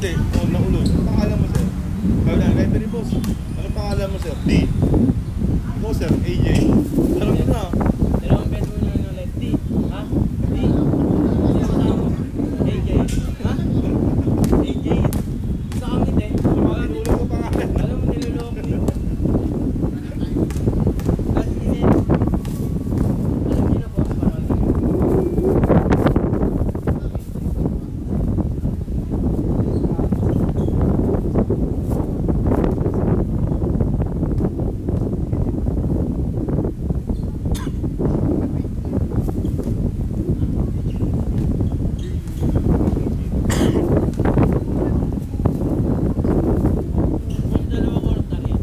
Hindi, naulog. Ano pangalan mo, sir? Kaya lang, referee boss. Ano pangalan mo, sir? D. Ikaw, sir, AJ. Alam mo na. Dalawang beses mo nyo lefty. Ha? D. Sino kasama mo? AJ. Ha? AJ. Sa kami din. Ulo ko pangalan. Alam mo niloloko yun. At hindi. Alam niyo na po ang pangalan. Yung dalawa quarter yan.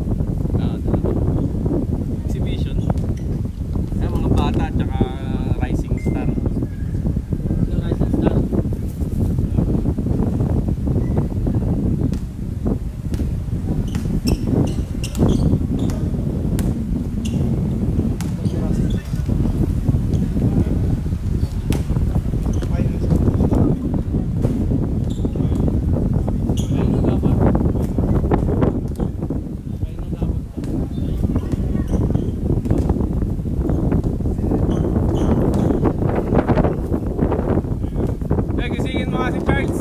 Exhibition. Ay, mga bata at saka rising star. Yung rising star. Ayun ang dapat. Ayun ang dapat. Eh, gisingin mo nga si Charles.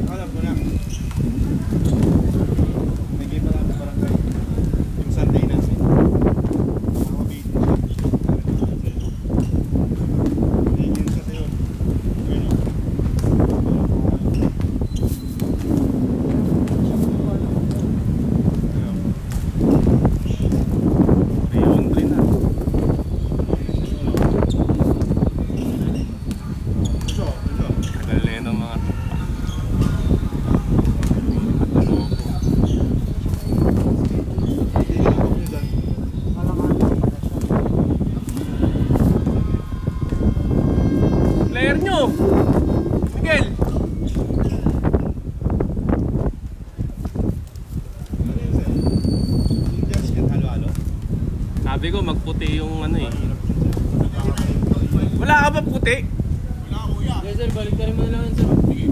Alam ko na. May game na lang sa barangay. Yung Sunday na siya. Mga video. May game sa sayo. Ayun o. Ayun, rin na. Ito, ito. Tagal na ng mga... Hindi na ako minsan. Player nyo! Miguel! Ano yun, sir? Yung judge yan, halo-halo? Sabi ko, magputi yung ano eh. Hirap yun, sir. Wala ka ba puti? Wala, kuya. Okay sir, balik ka rin mo na lang yun sir. Sige.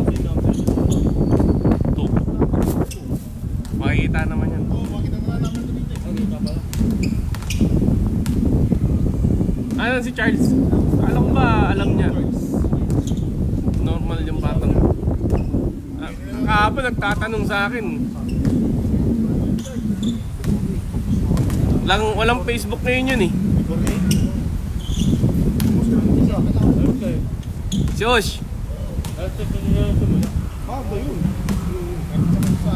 Okay, number. 2. Makikita naman yan. Oo, makita na lang namin ito dito. Okay, papa. Ano si Charles? Alam ko ba, alam niya. Normal yung batang. Kahapon nagtatanong sa akin. Walang Facebook ngayon yun eh. Before me? Okay. Si Osh. At sa pinila ito muna. Ah, ba yun? Sa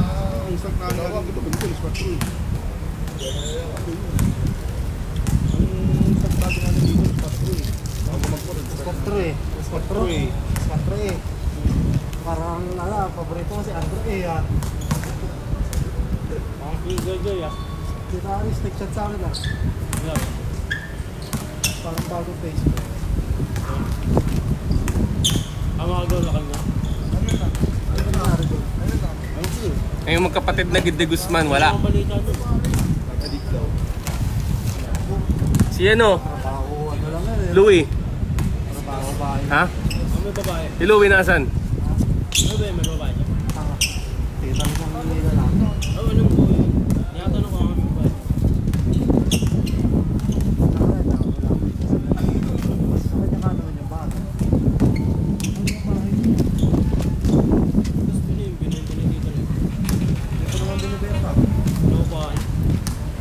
isang kanya ito, ganito, is patrol. Ang pagbago nga ng dito, is patrol. Bago mag-patrol. Spectre eh. Patrol eh. Spectre eh. Parang paborito ko si Andre eh. Ang joy ah. Si Taris, nag-chat sa akin ah. Yeah. Parang bagong Facebook. Ang mga gaw na kanya. Ano ba nangyari doon? Eh, yung magkapatid na Gide Guzman, wala. Ang balita doon. Nag-addict daw. Si ano? Trabaho, ano lang yan eh. Louie. Trabaho bahay. Ha? Ang may babae. Si Louie nasan? Ano ba yung may babae? Tanga. Kita mo kung nila lang. Oh, anong po yun? Tinatanong ko ang may babae. Tanga, tanga ko lang. Sa kanya ka naman yung bata. Ano ba bahay niya? Gusto niyo yung binibigay rin. Ito naman binibenta. Ano ba?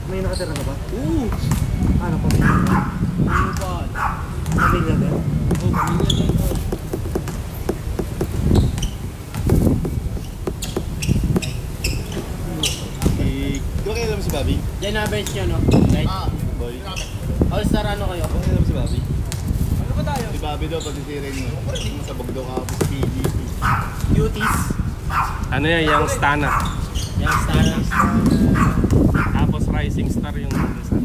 May nakatira ka ba? Oo! Ano pa? Pamilya Ano ba? din? Oh, pamilya din ko. Di ba kilala mo si Bobby? Diyan na-bench nyo, no? Right? Boy. All-star ano kayo? Di ba kilala mo si Bobby? Ano ba tayo? Si Bobby daw, patitirin mo. Masabog daw ka sa PGP. Duties. Ano yan, yung Stana. Yan, Stana. Tapos Rising Star yung isa.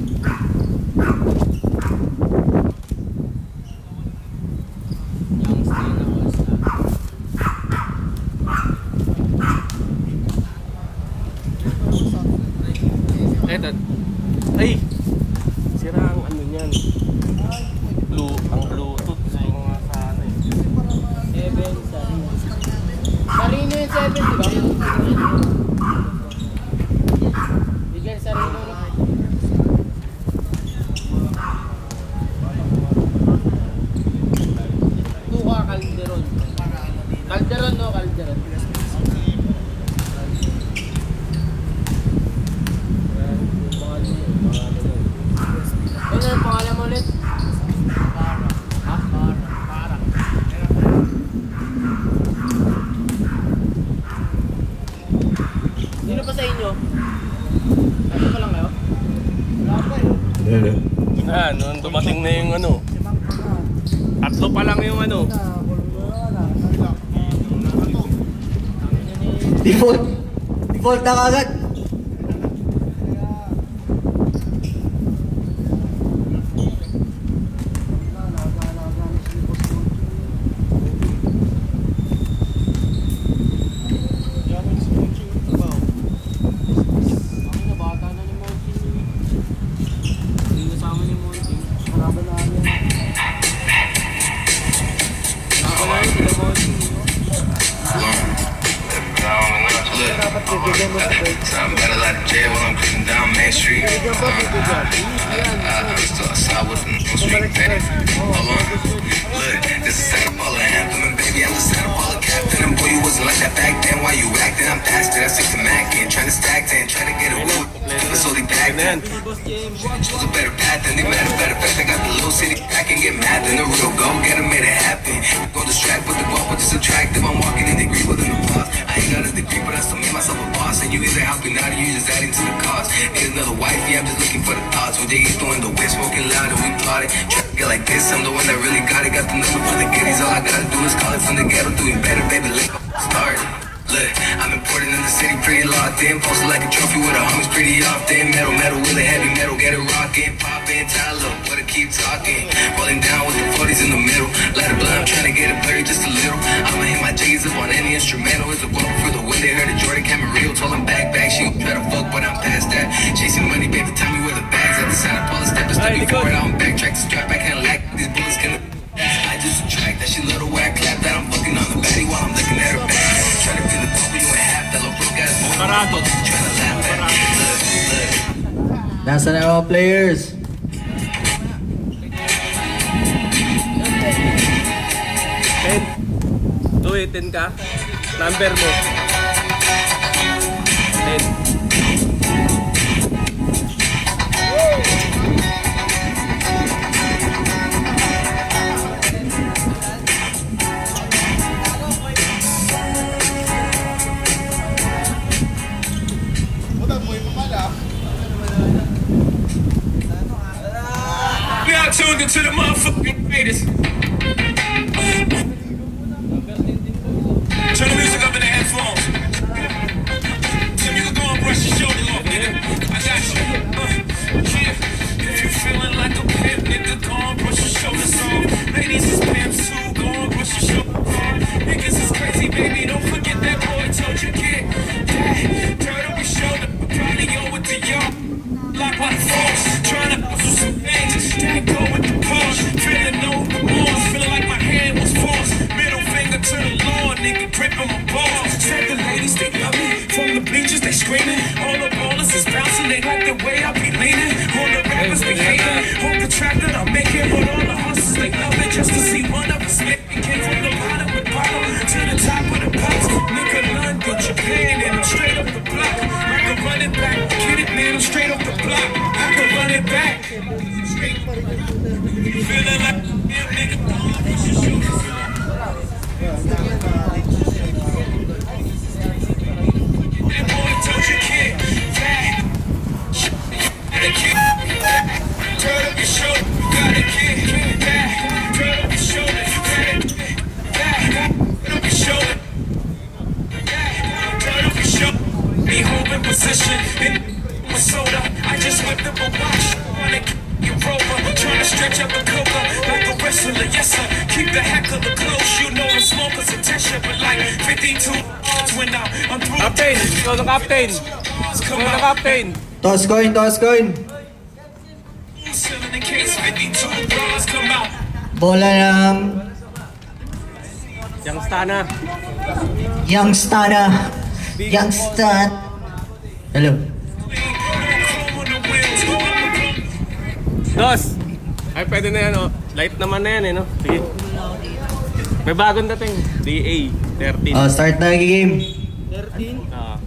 Yung Stana, All-star. Eto. Ay! Sira ang ano niyan. Ang Bluetooth. So, mga sa ano eh. 7 Sarino. Sarino yung 7, di ba? Bigyan Sarino na. Tuka Calderon. Calderon, no? Calderon. Ano yung pangalan mo ulit? Ha? Para. Sino pa sa inyo? Ano pa lang kayo? Wala pa eh. Ah, nung dumating na yung ano. Tatlo pa lang yung ano. Default na kagad. Yaman si Monchi yung trabaho. Ako na bata na ni Monty. Hindi kasama ni Monty. Kalaban namin. Ako na rin sila Monty. Dapat bibigyan mo sa break. I'm better like jail when I'm cruising down Main Street. I'm still outside with the no street petty. Hold on. Look, this is Santa Paula anthem, and baby, I'm the Santa Paula captain. And boy, you wasn't like that back then. Why you acting? I'm past it. I stick to Mac in, trying to stack 10, trying to get a wood. But slowly back then. Chose a better path than they mad a better fact. I got the little city back and get mad than the real go getter made it happen. Go distract with the ball, but it's attractive. I'm walking in degree within the boss. I ain't got a degree, but I still made myself a boss. And you either helping out or you just adding to the cost. Need another wife, yeah, I'm just looking for the thoughts. When Jiggy's throwing the whip, smoking loud and we plotted. Try to get like this, I'm the one that really got it. Got the number for the goodies, all I gotta do is call it from the ghetto. Doing better, baby, let's start. Look, I'm important in the city, pretty locked in. Posted like a trophy with a homies pretty often. Metal, with a heavy metal, get it rockin'. Pop in, tie low, but I keep talking. Rolling down with the 40s in the middle. Light a blunt, I'm trying to get it blurry just a little. I'ma hit my J's up on any instrumental. It's a walk for the wind, they heard a Jordan Camarillo. Told him back, she gon' try to fuck, but I'm past that. Chasing money, baby, tell me where the bags at. The Santa Paula step is stepping forward, I don't backtrack to strap, I can't lack. These bullets gonna. I just attract that she love the way I clap that. I'm fucking on the baddie while I'm looking at her back. Trying to feel the bubble, you ain't half that little broke ass boy. Parado. Trying to laugh at me. Nasa na yung mga players? Ten. 2 ka. Number mo. 10. Wala mo yung pala. We are tuned into the motherfucking greatest. Turn the music up in the headphones. Tim, you can go and brush your shoulder off, nigga. I got you. Yeah. If you feeling like a pimp, nigga, go and brush your shoulders off. Ladies is pimps too, go and brush your shoulders off. Niggas is crazy, baby, don't forget that boy told you, kid. Yeah. Turn up your shoulder, probably go with the y'all. Lock by the force, trying to hustle some things. Dad go with the push, feeling no remorse, feeling like my hand was forced. Middle finger to the Lord, nigga, gripping my balls. Said the ladies, they love me. From the bleachers, they screaming. All the ballers is bouncing, they like the way I be leaning. All the rappers be hating, on the track that I'm making. But all the hustlers, they love it just to see one of us make it. Came from the bottom of the bottom to the top of the pops. Nigga, London, Japan, and I'm straight up the block. I can run it back, get it, man, I'm straight up the block. I can run it back. Feeling like a nigga, push your shoulders up. That boy told you, kid, yeah. The kid, turn up your shoulder, you got a kid, yeah. Turn up your shoulder, you got it, yeah. Turn up your shoulder, yeah. Turn up your shoulder. Be home in position in Minnesota. I just whipped up a watch on it. You rover, trying to stretch up the coca like a wrestler, yes sir. Keep the heckler close, you know the smoker's attention, but like 52 odds when I'm through. Captain! Ikaw na captain! Ikaw na captain! Toss coin, toss coin. Bola ng Yang Stana. Youngstana. Youngstan. Hello. Dos! Ay, pwede na yan, oh. Light naman na yan, eh, no? Sige. May bagong dating. DA 13. Oh, start na yung game. 13. Ah.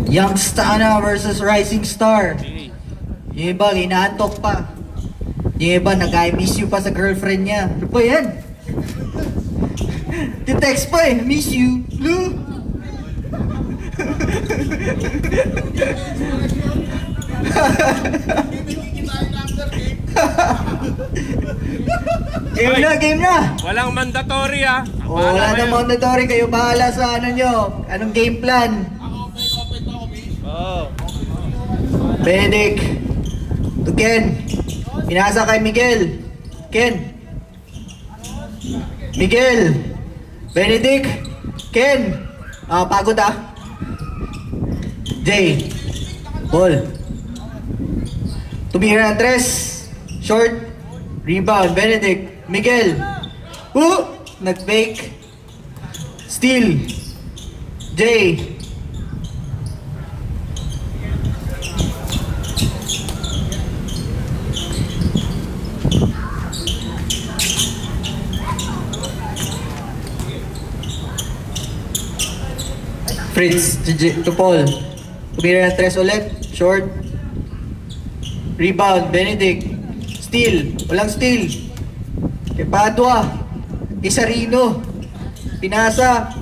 Youngstana versus Rising Star. Sige. Yung iba, inaantok pa. Yung iba, nag-I miss you pa sa girlfriend niya. Ano pa yan? Titext pa eh, miss you. Lu. Game na, game na. Walang mandatory, ah. Oh, wala na mandatory. Kayo bahala sa ano nyo. Anong game plan? Oo. Benedict. To Ken. Pinasa kay Miguel. Ken. Miguel. Benedict. Ken. Ah, pagod ah. Jay. Ball. Tumira ng tres. Short. Rebound. Benedict. Miguel. Nag-fake. Steal. Jay. Fritz to Paul. Tumira ng tres ulit. Short. Rebound. Benedict. Steal. Walang steal. Kay Padua. Kay Sarino. Pinasa.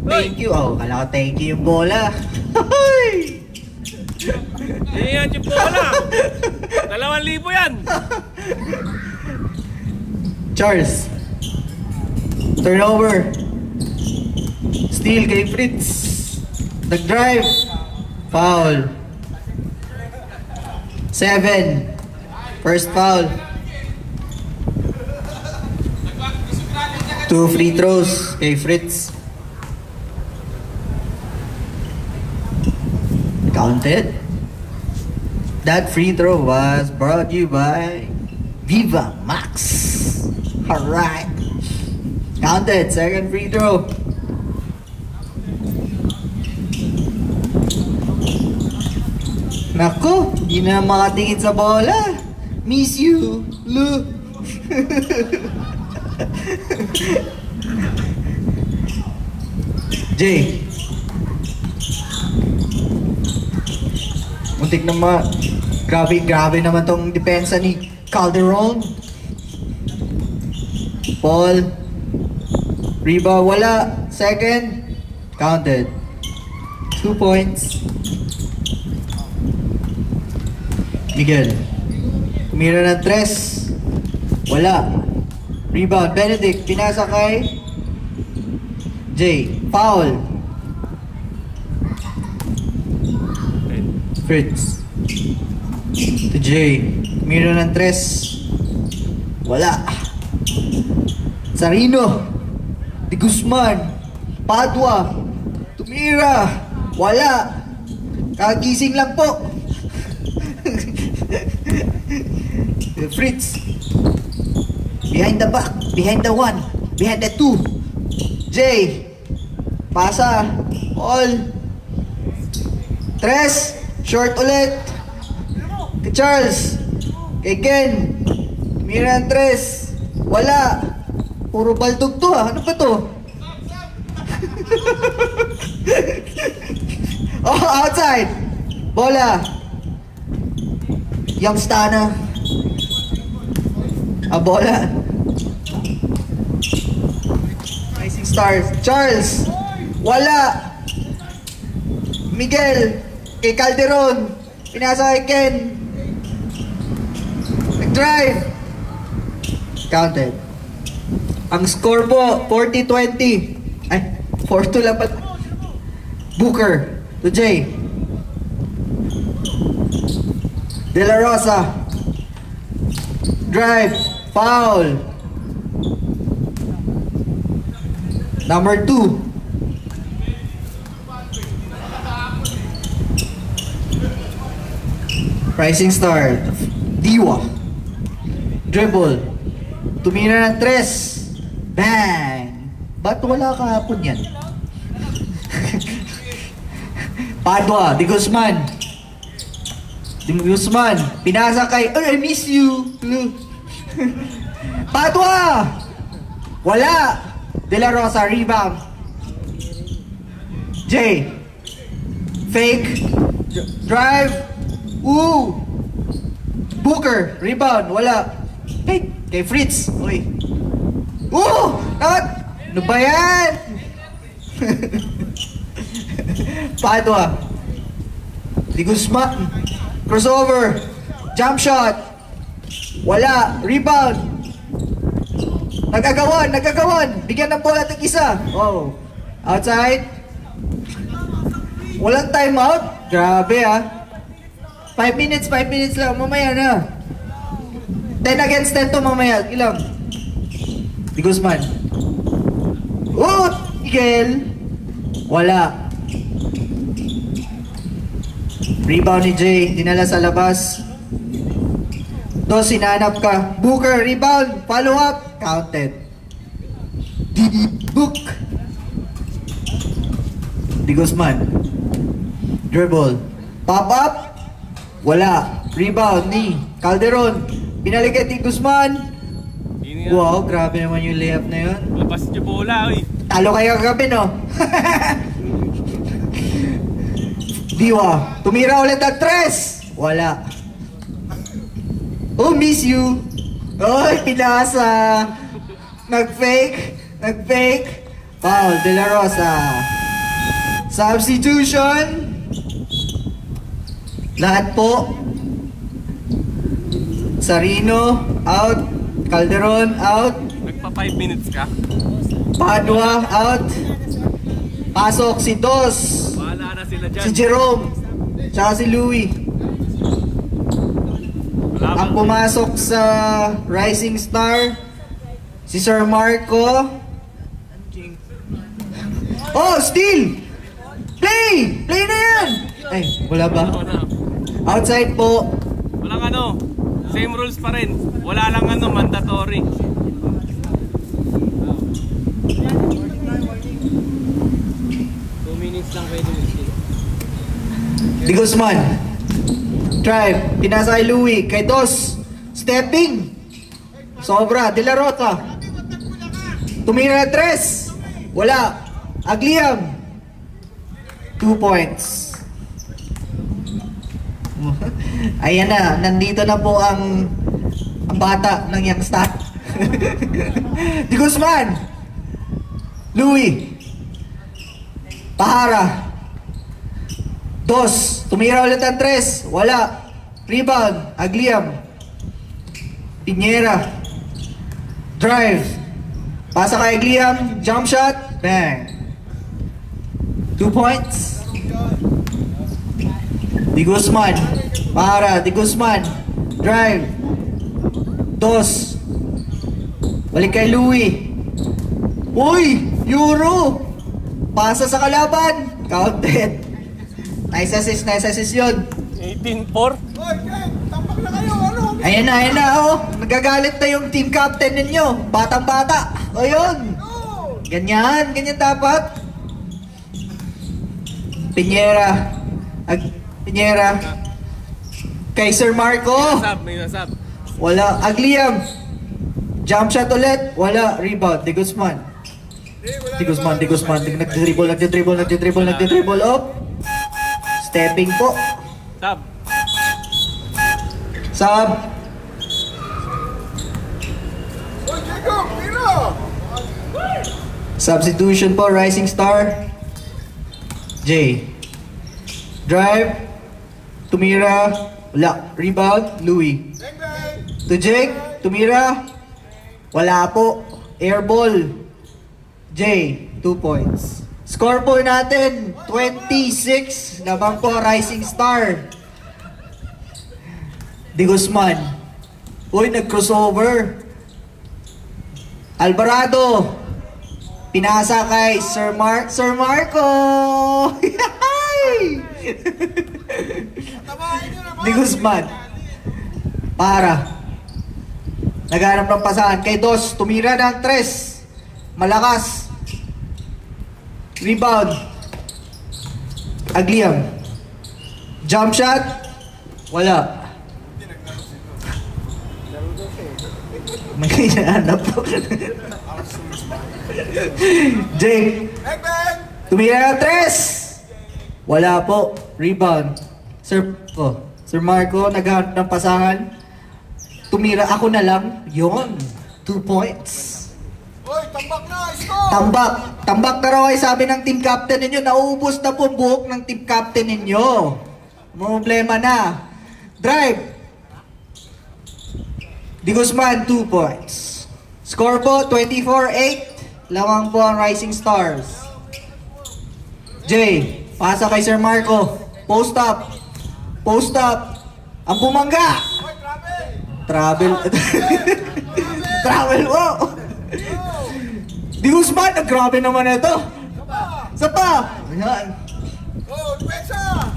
Thank you. Oh, kala ko thank you yung bola. Hoy! Hindi yan yung bola. 2,000 yan. Charles. Turnover. Steal kay Fritz. Nag-drive. Foul. 7. First foul. 2 free throws kay Fritz. Counted. That free throw was brought to you by Viva Max. Alright. Counted. Second free throw. Naku, di na makatingin sa bola. Miss you, Lu. Jay. Muntik na grabe naman tong depensa ni Calderon. Paul. Rebound, wala. Second. Counted. 2 points. Miguel. Tumira ng tres. Wala. Rebound. Benedict. Pinasa kay Jay. Foul. Fritz. To Jay. Tumira ng tres. Wala. Sarino. De Guzman. Padua. Tumira. Wala. Kagising lang po. Fritz. Behind the back. Behind the one. Behind the two. Jay. Pasa. All. Tres. Short ulit. Kay Charles. Kay Ken. Tumira ng tres. Wala. Puro baldog to ah. Ano ba to? Oh, outside. Bola. Youngstana. A bola. Rising Stars. Charles. Wala. Miguel. Kay Calderon. Pinasa kay Ken. Nag-drive. Counted. Ang score po, 40-20. Ay, 4-2 lang pa. Booker. To Jay. De La Rosa. Drive. Foul. Number 2. Rising Star. Diwa. Dribble. Tumira ng 3. Bang! Ba't wala kahapon yan? Padua. Di Guzman. Pinasa kay... Ay, I miss you. Padua! Wala. De La Rosa. Rebound. J. Fake. Drive. Ooh. Booker. Rebound. Wala. Hey, kay Fritz. Uy. Ooh! Not! Ano ba yan? Padua. Di Guzman. Crossover. Jump shot. Wala. Rebound. Nagagawan. Bigyan ng bola ng isa. Oh. Outside. Walang timeout. Grabe 5 minutes lang. Mamaya na. 10 against 10 to mamaya. Ilang? Di Guzman. Oh! Miguel. Wala. Rebound ni Jay. Dinala sa labas. Dos, sinanap ka. Booker, rebound. Follow up. Counted. Book. Di Guzman. Dribble. Pop up. Wala. Rebound ni Calderon. Pinalikat ni Guzman. Wow, grabe naman yung layup na yun. Labas niyo bola, uy. Talo kayo kagabi, no? Diwa. Tumira ulit ang 3. Wala. Oh, miss you. Oy, pinasa. Nag-fake. Foul, De La Rosa. Substitution. Lahat po. Sarino, out. Calderon, out. Nagpa 5 minutes ka. Padua, out. Pasok si Dos. Bahala na sila dyan. Si Jerome. Tsaka si Louie. Ang pumasok sa Rising Star, si Sir Marco. Oh, steal! Play! Play na yan! Ay, wala ba? Outside po. Walang same rules pa rin. Wala lang mandatory. Lang pwede mag-steal. Di Guzman. Drive. Pinasa kay Louie. Kay Dos. Stepping. Sobra. De La Rosa. Tumira na 3. Wala. Agliam. 2 points. Ayan na. Nandito na po ang bata ng youngstar. Di Guzman. Louie. Pahara. Dos. Tumira ulit ang 3. Wala. Rebound. Agliam. Piñera. Drive. Pasa kay Agliam. Jump shot. Bang. 2 points. Di Guzman. Pahara. Di Guzman. Drive. Dos. Balik kay Louie. Uy! Euro! Pasa sa kalaban. Counted. Nice assist yun. 18-4. Ayan na, oh. Nagagalit na yung team captain ninyo. Batang-bata. O yun. Ganyan dapat. Piñera. Piñera. Kay Sir Marco. May nasab. Wala. Agliam. Jump shot ulit. Wala. Rebound. Di Guzman. Nagdidribble. Up. Stepping po. Sub. Substitution po. Rising Star. J. Drive. Tumira. Wala. Rebound. Louie. To Jake. Tumira. Wala po. Airball. J, 2 points. Score po natin, 26. Labang po, Rising Star. Di Guzman. Uy, nag-crossover. Alvarado. Pinasa kay Sir Marco. Di Guzman. Para. Naghanap ng pasahan. Kay Dos, tumira ng 3. Malakas. Rebound. Agliam. Jump shot. Wala. May hinahanap po. Jake. Tumira ng 3. Wala po. Rebound. Sir Marco, naghanap ng pasahan. Tumira ako na lang. Yon. 2 points. Hoy, tambak na! Stop! Tambak. Tambak na raw ay sabi ng team captain ninyo. Nauubos na po ang buhok ng team captain ninyo. Problema na. Drive. Di Guzman, 2 points. Score po, 24-8. Lamang po ang Rising Stars. Jay, pasa kay Sir Marco. Post up. Post up. Ang bumangga. Travel. Travel mo. Di Guzman, grabe naman ito. Isa pa. Ayan.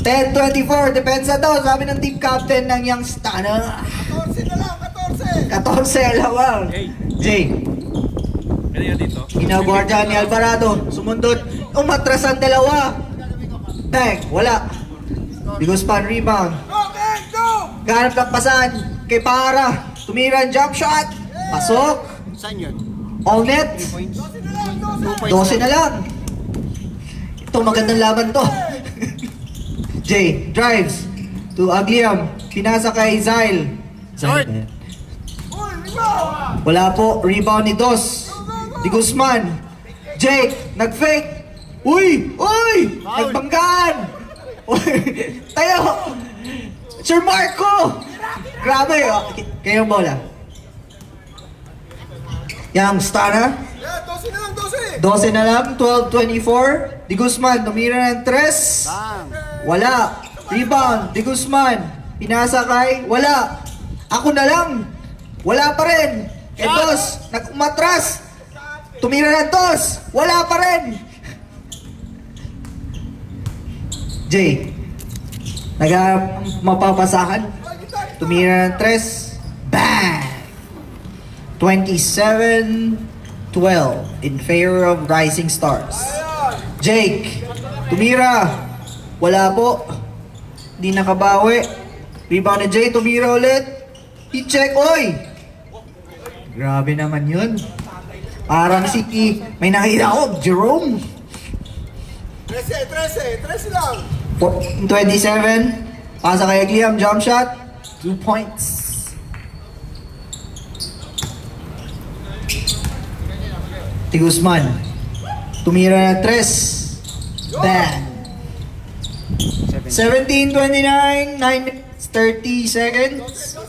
10-24, depensa daw. Sabi ng team captain ng Young Stunner. 14 na lang, 14! 14 lamang. Jay, Kaya dito. ginagwardya ni Alvarado. Sumundot. Umatras ang dalawa. Tag, wala. Di Guzman, rebound. Go, man! Go! Ganap ng pasan kay Para. Tumira ang jump shot. Pasok. Saan yun? All net. 12 na lang. Ito, magandang laban to. Jay, drives to Agliam. Pinasa kay Zyle. Short. Uy, rebound! Wala po. Rebound ni Dos. Di Guzman. Jake, nag-fake. Uy! Uy! Nagbanggaan! Uy! Tayo! Sir Marco! Grabe! Oh. Kayo ang bola. Young Stunner. Yeah, 12 na lang, 12! 12 na lang, 12-24. Di Guzman, tumira ng 3. Wala. Rebound, Di Guzman. Pinasa kay, wala. Ako na lang. Wala pa rin. Etos, nag-umatras. Tumira ng 2. Wala pa rin. Jay, mapapasahan. Tumira ng 3. Bang! 27-12 in favor of Rising Stars. Jake, tumira. Wala po. Di nakabawi. Rebound ni Jay, tumira ulit. I-check, oy! Grabe naman yun. Parang si may nakita ako, Jerome. 13 lang! 27. Pasa kay Agliam, jump shot. 2 points. Di Guzman. Tumira na 3. Bang. 17-29, 9 minutes, 30 seconds.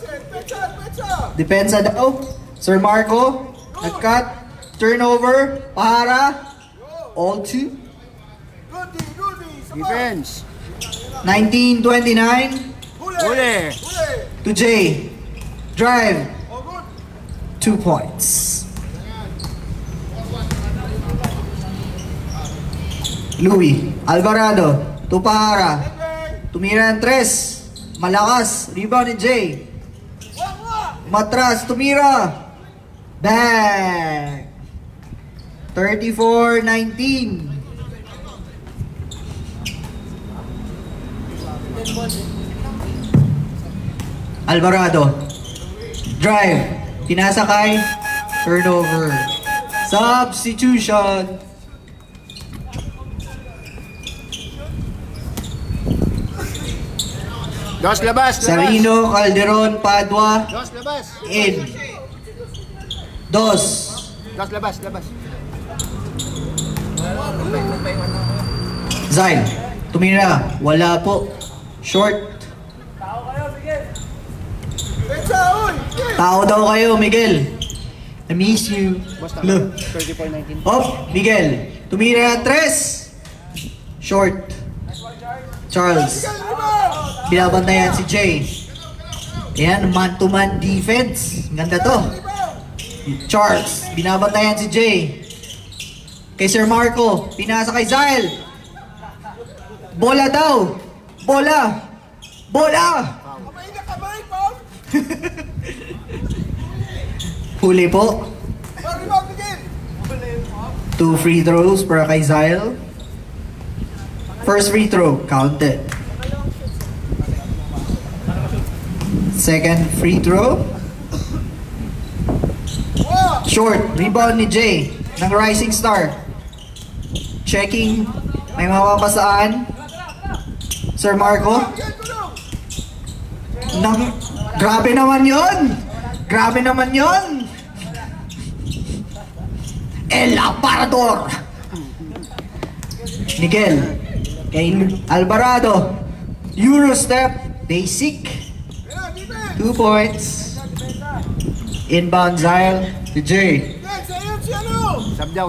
Depensa daw. Sir Marco, nag-cut. Turnover. Pahara. All 2. Defense. 19-29 Huli. to Jay. Drive. 2 points. Louis. Alvarado. Tupahara. Tumira ng 3. Malakas. Rebound ni Jay. Matras. Tumira. Bang. 34-19. Alvarado. Drive. Tinasakay. Turnover. Substitution. Dos, labas. Sarino, Calderon, Padua. Dos, labas. In. Dos. Dos, labas. Zyle. Tumira. Wala po. Short. Tao daw kayo, Miguel. I miss you. Look. 34-19. Oh, Miguel. Tumira 3. Short. Charles. Binabantayan si Jay. Ayan, man-to-man defense. Ganda to. Charles. Binabantayan si Jay. Kay Sir Marco. Pinasa kay Zyle. Bola daw. Bola. Bola! Kamay na kamay, Paul! Huli po. Rebound again! 2 free throws para kay Zyle. First free throw, counted. Second free throw. Short, rebound ni Jay ng Rising Star. Checking, may mapapasaan. Sir Marco. Grabe naman yon. Grabe naman yon. El Aparador. Miguel. Kay Alvarado. Eurostep. Basic. 2 points. Inbound Zyle to Jay.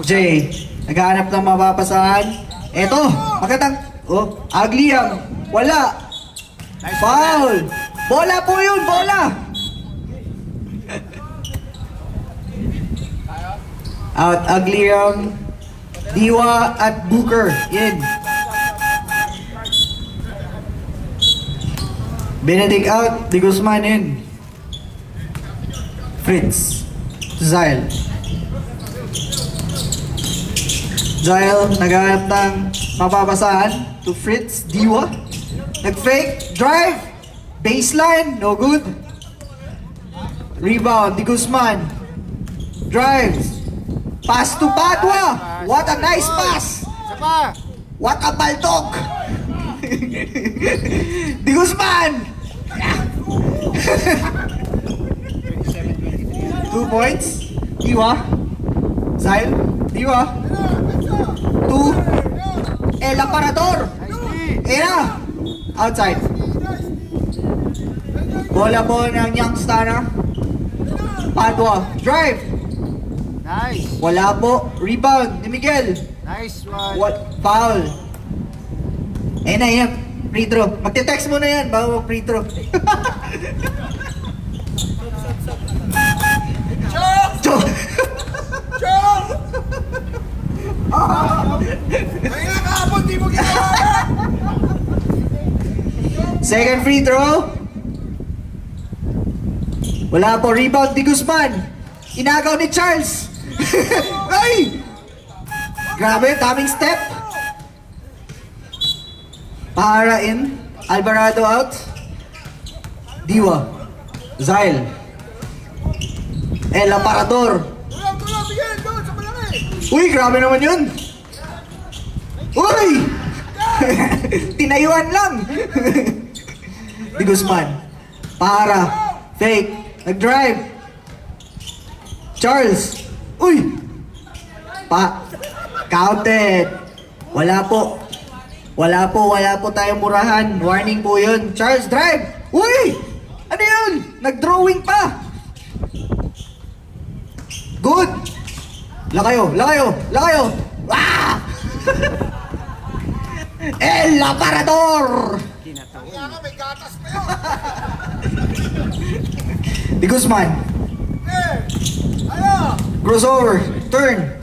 Jay. Naghahanap ng mapapasahan. Eto. Magandang. Oh. Ugly yan. Wala. Foul. Bola po yun. Bola. Out Agliam, Diwa at Booker in. Benedict out, Di Guzman in. Fritz, Zyle. Zyle naghahanap ng mapapasahan to Fritz, Diwa. Nag-fake, drive, baseline, no good. Rebound, Di Guzman. Drives. Pass to Padua! What a nice pass! What a baldog! Di Guzman! 2 points. Diwa. Zyle. Diwa. 2. El Aparador. Era. Outside. Bola po ng Youngstana. Padua. Drive. Nice. Wala po. Rebound ni Miguel. Nice one. What? Foul. Ayun na, yan. Free throw. Magte-text mo na yan bago free throw. Chok! Chong! Kaya kahapon di mo ginawa! Second free throw. Wala po. Rebound ni Guzman. Inagaw ni Charles. Ay! Grabe, taming step. Para in. Alvarado out. Diwa. Zyle. El Aparador. Tulang, bigyan! Doon, sa malaki! Uy, grabe naman yun. Uy! Tinayuan lang. Di Guzman. Para. Fake. Nag-drive. Charles. Uy! Counted. Wala po. Wala po tayong murahan. Warning po yun. Charles, drive! Uy! Ano yun? Nag-drawing pa. Good! Lakayo! Ah! El Aparador! Kaya nga, may gatas pa yun! Di Guzman. Ano? Crossover. Turn.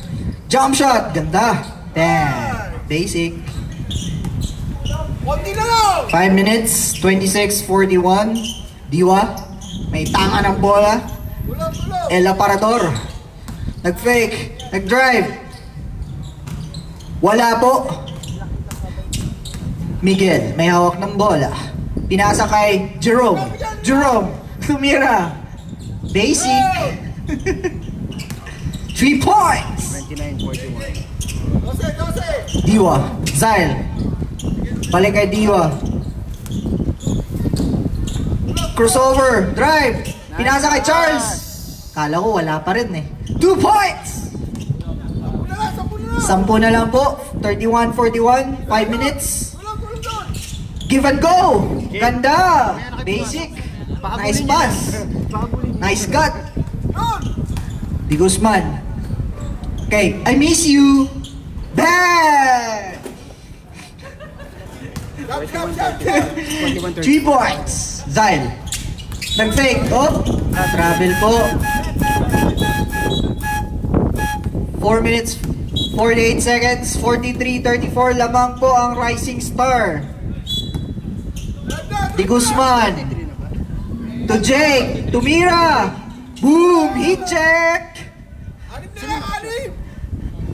Jump shot. Ganda. Damn. Basic. Konti na lang! 5 minutes. 26-41. Diwa. May tanga ng bola. Tulang! El Aparador. Nag-fake. Nag-drive. Wala po. Miguel. May hawak ng bola. Pinasa kay Jerome. Jerome. Tumira. Basic. 3 points. 29-41. 12! Diwa. Zyle. Balik kay Diwa. Crossover. Drive. Pinasa kay Charles. Kala ko wala pa rin eh. 2 points. Sampu na 10 na lang! lang po. 31-41. 5 minutes. Tulang doon! Give and go. Ganda. Basic. Nice pass. Nice cut. Doon! Di Guzman. Okay. I miss you. Bang! Jump! 21-30. 3 points. Zyle. Nag-fake. Oh. Travel po. 4 minutes, 48 seconds, 43-34. Lamang po ang Rising Star. Ganda! Di Guzman. To Jake. To Mira. Boom! Heat check!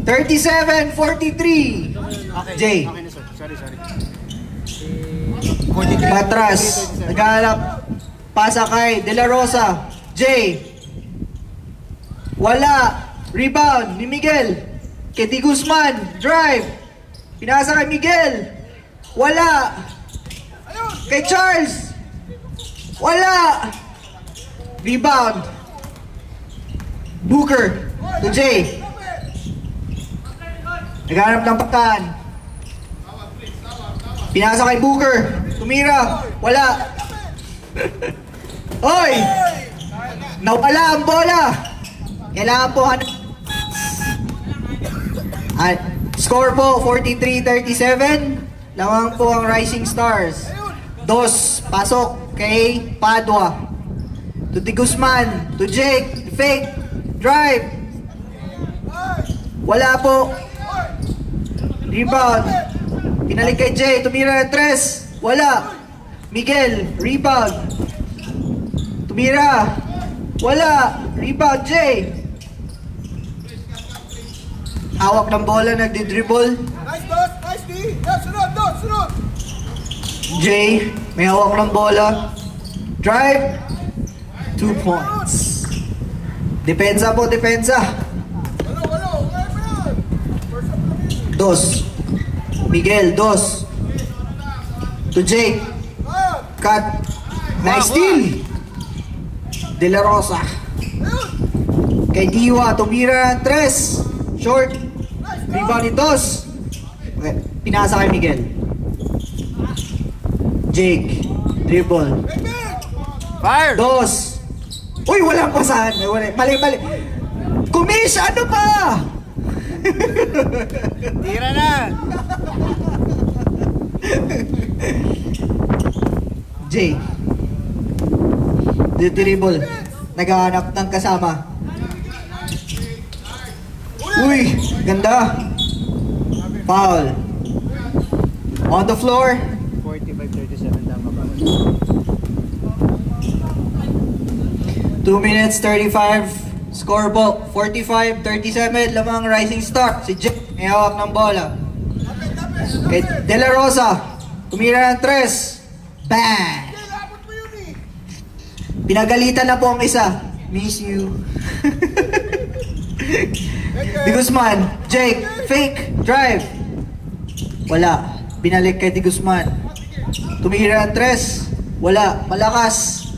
37-43. Okay. Jay. Okay na, sir. Sorry. 43. Matras. Naghahanap. Pasa kay De La Rosa. Jay. Wala. Rebound ni Miguel. Kay Di Guzman. Drive. Pinasa kay Miguel. Wala. Kay Charles. Wala. Rebound. Booker. To Jay. Naghanap ng pakan. Pinasa kay Booker. Tumira. Wala. Hoy! Nawala ang bola. Kailangan po score po 43-37. Lamang po ang Rising Stars. Dos. Pasok kay Padua. To Di Guzman. To Jake. Fake. Drive. Wala po. Rebound. Pinalik kay Jay. Tumira ng 3. Wala. Miguel. Rebound. Tumira. Wala. Rebound. Jay. Hawak ng bola. Nagdi-dribble. Nice, boss! Nice, D! Yeah, sunod! Jay. May hawak ng bola. Drive. 2 points. Depensa po. Depensa. Walo! Kaya mo yan! First up lang yun. Dos. Miguel. Dos. To Jake. Cut. Nice steal. De La Rosa. Kay Diwa. Tumira ng 3. Short. Rebound ni Dos. Okay. Pinasa kay Miguel. Jake. Dribble. Fire! Dos. Uy, walang pasahan. Mali. Kumis, ano pa? Tira na! Jay. Dribble. Naghahanap ng kasama. Uy, ganda. Foul. On the floor. 45-37 tama ba? 2 minutes 35. Score po. 45-37. Lamang Rising Star. Si Jay. May hawak ng bola. Kay De La Rosa. Tumira ng 3. Bang! Pinagalitan na po ang isa. Miss you. Di Guzman. Jake. Fake. Drive. Wala. Binalik kay Di Guzman. Tumira ng 3. Wala. Malakas.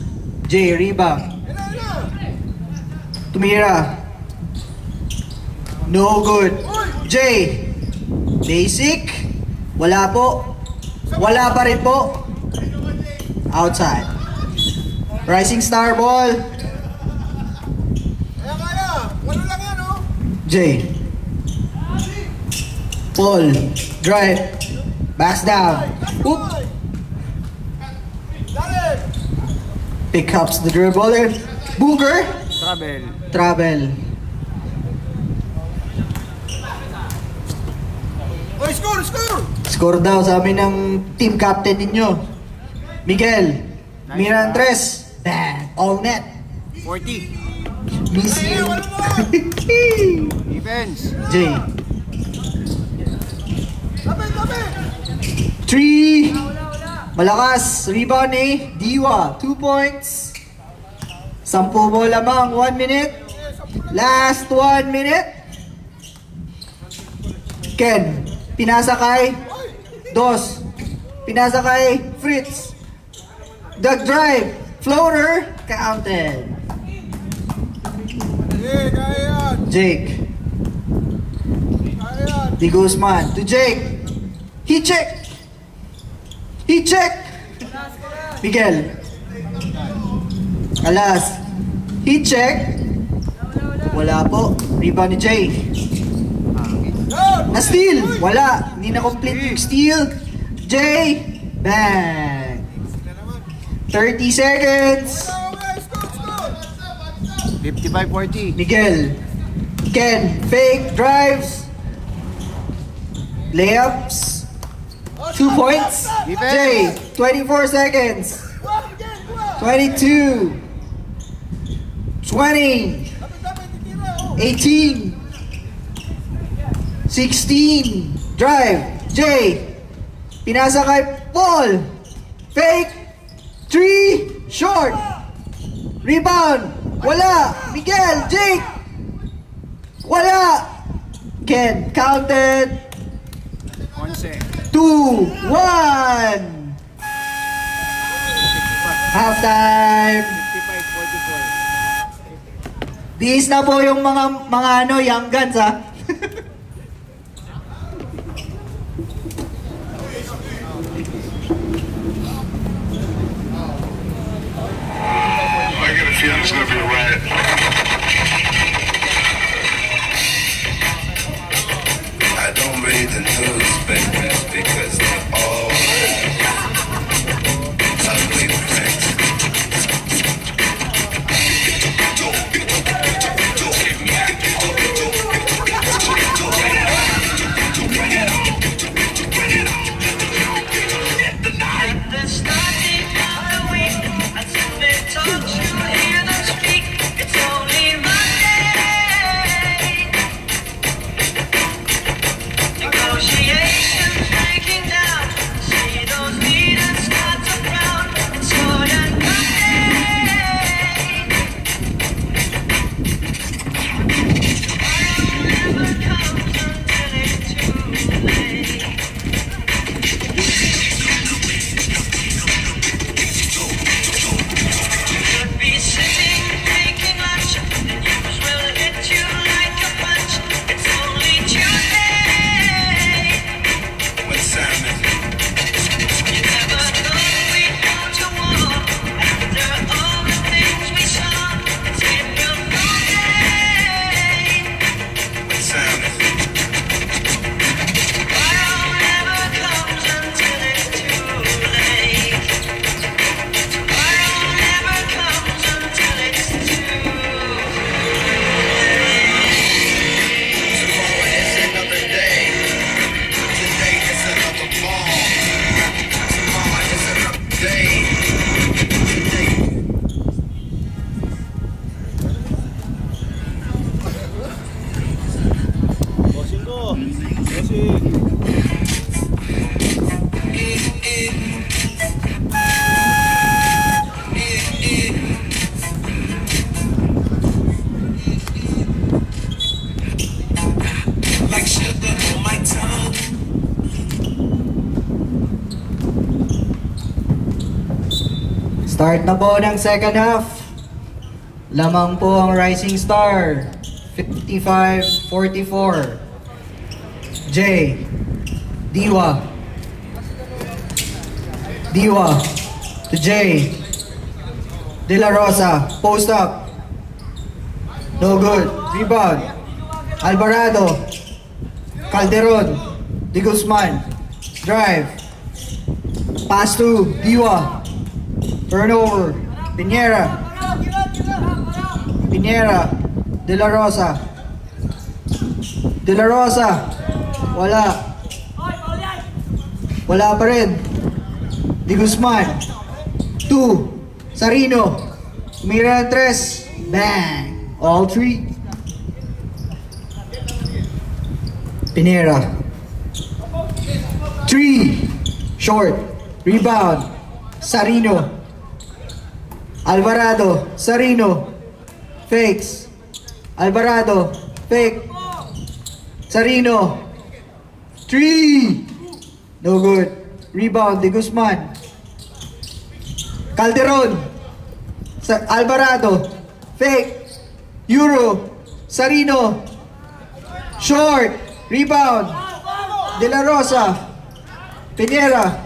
Jay. Rebound. Tumira. No good. Jay. Basic. Wala po. Wala pa rin po. Outside. Rising Star ball. Kaya! Walo lang yan, oh! Jay. Paul. Drive. Backs down. Oop. Pickups the dribble. Booker. Travel. Travel. Oh, score! Score daw sabi ng team captain ninyo. Miguel. Mira ng 3. Bang. All net. 40. Miss you. Defense. Jay. Tabi! 3. Malakas. Rebound ni Diwa. 2 points. 10 mo lamang. 1 minute. Last 1 minute. Ken. Pinasa kay Dos. Pinasa kay Fritz. The drive. Floater. Counted. Kaya yan! Jake. Kaya yan! Di Guzman. To Jake. He check. Miguel. Alas. He check. Wala po. Rebound ni Jay. Na steal. Wala. Hindi na complete yung steal. Jay. Bang. 30 seconds. 55-40. Miguel. Ken. Fake. Drives. Layups. 2 points. Jay, 24 seconds. 22. 20. 18. 16. Drive. Jay. Pinasa kay Paul. Fake. 3. Short. Rebound. Wala. Miguel. Jake. Wala. Ken. Counted. 11. 2. 1. Halftime. 55-44. Diis na po yung mga young guns ha. I get a feeling it's gonna be a riot. I don't read the news, baby, because they're all ugly pricks. The starting of the week, until they talk, you hear them speak. It's only Monday. Negotiations breaking down. See those leaders start to frown. It's more than Monday. Tomorrow never comes until it's too late. Could be sitting making lunch. The news will hit you like a punch. It's only Tuesday. With Simon. You never thought we'd go to war after all the things we saw. It's April Fool's Day. With Simon. Tomorrow never comes until it's too late. Tomorrow never comes until it's too late. Tomorrow is another day. Today is another ball. Tomorrow is another day. Bossing ko. Bossing. Like sugar on my tongue. Start na po ng second half. Lamang po ang Rising Star. 55-44. Jay. Diwa. Diwa. To Jay. De La Rosa. Post up. No good. Rebound. Alvarado. Calderon. De Guzman. Drive. Pass to Diwa. Turnover. Pinera. Pinera. De La Rosa. De La Rosa. Wala. Wala pa rin. De Guzman. 2. Sarino. Mira ng 3. Bang. All 3. Pinera. 3. Short. Rebound. Sarino. Alvarado. Sarino. Fakes. Alvarado. Fake. Sarino. 3. No good. Rebound. De Guzman. Calderon. Alvarado. Fake. Euro. Sarino. Short. Rebound. De La Rosa. Pinera.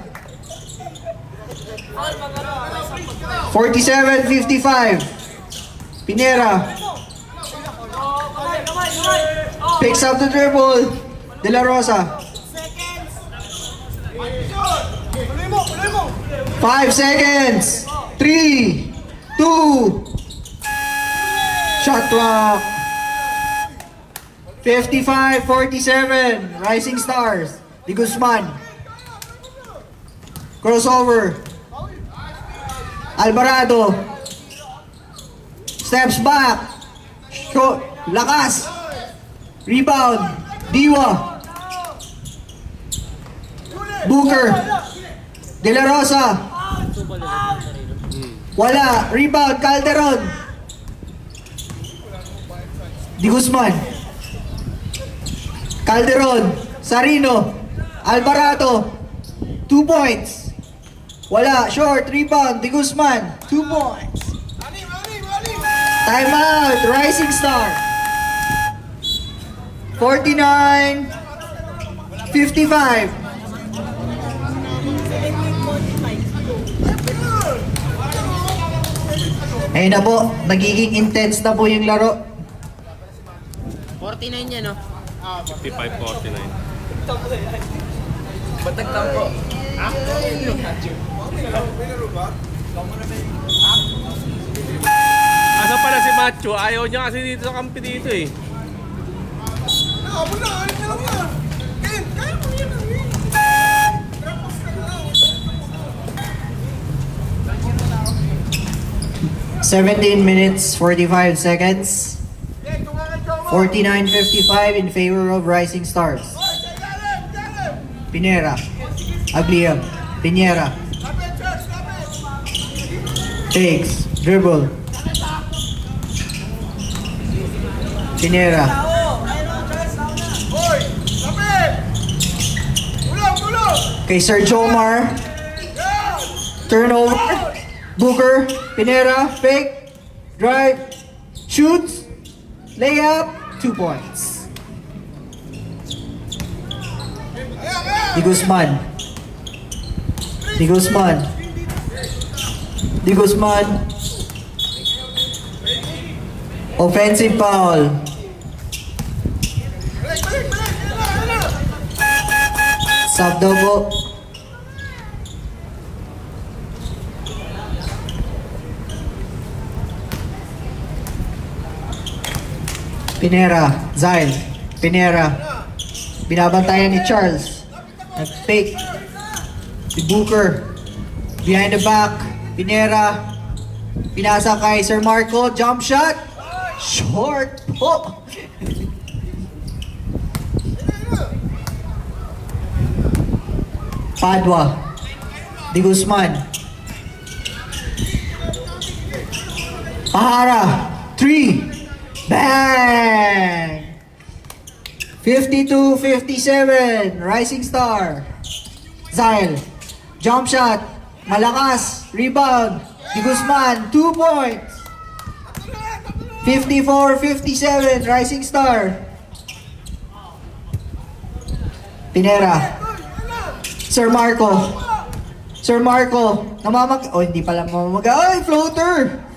47-55. Pinera. Picks up the dribble. De La Rosa. 5 seconds. 3, 2. Shot clock. 55-47. Rising Stars. De Guzman. Crossover. Alvarado. Steps back. Short. Lakas. Rebound. Diwa. Booker. De La Rosa. Wala. Rebound. Calderon. Di Guzman. Calderon. Sarino. Alvarado. 2 points. Wala. Short. Rebound. Di Guzman. 2 points. Time out. Rising Star. 49-55. Ayun na po, nagiging intense na po yung laro. 49 yan, no? 55-49. Batag tampo. Asa pala si Macho? Ayaw niya kasi dito sa kampi dito eh. Wala, alis na lang yan. Kaya mo yan. 17 minutes, 45 seconds. 49-55 in favor of Rising Stars. Pinera. Agliam. Pinera. Takes. Dribble. Pinera. Kay Sir Jomar. Turnover. Booker. Pinera. Fake. Drive. Shoots. Layup. 2 points. Di Guzman. Di Guzman. Di Guzman. Offensive foul. Sub daw po. Pinera. Zyle. Pinera. Binabantayan ni Charles. Nag-fake. Si Booker. Behind the back. Pinera. Pinasa kay Sir Marco. Jump shot. Short po. Padua. Di Guzman. Pahara. 3. Bang! 52-57. Rising Star. Zyle. Jump shot. Malakas. Rebound. Di Guzman. 2 points. 54-57. Rising Star. Pinera. Sir Marco. Sir Marco. Namamag... Oh, hindi pala mamamag... Ay, floater!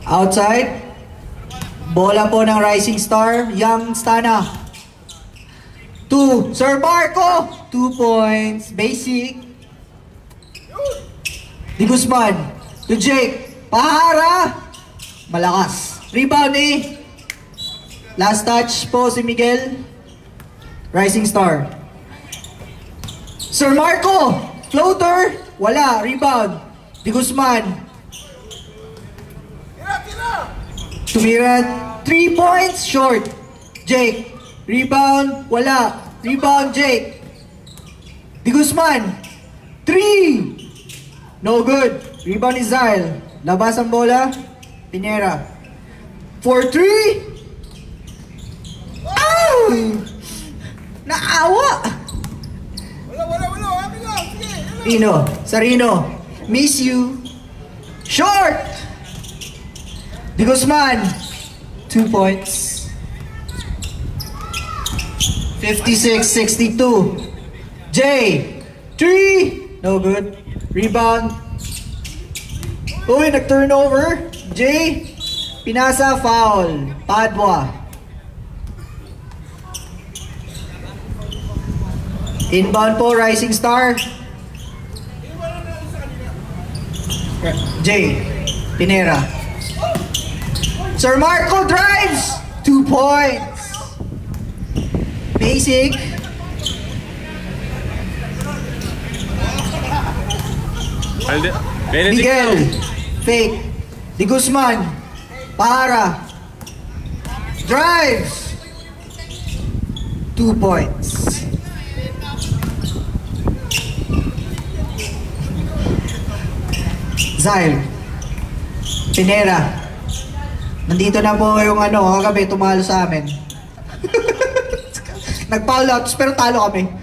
Outside. Bola po ng Rising Star. Young Stana. 2. Sir Marco. 2 points. Basic. Di Guzman. To Jake. Pahara. Malakas. Rebound eh. Last touch po si Miguel. Rising Star. Sir Marco. Floater. Wala. Rebound. Di Guzman. Tumira. 3 points. Short. Jake. Rebound. Wala. Rebound Jake. Di Guzman. 3. No good. Rebound ni Zyle. Labas ang bola. Pinera. 4-3. Ow! Naawa! Wala. Amin lang. Sige. Rino. Sarino. Miss you. Short! Di Guzman. 2 points. 56-62. Jay. 3. No good. Rebound. Uy, nag-turnover. Jay. Pinasa, foul. Padua. Inbound po, Rising Star. Jay. Pinera. Sir Marco drives. 2 points. Basic. Benedict Miguel, daw. fake. Di Guzman, para. Drives. 2 points. Zyle. Pinera. Nandito na po yung kagabi tumalo sa amin. Nag-foul out, pero talo kami.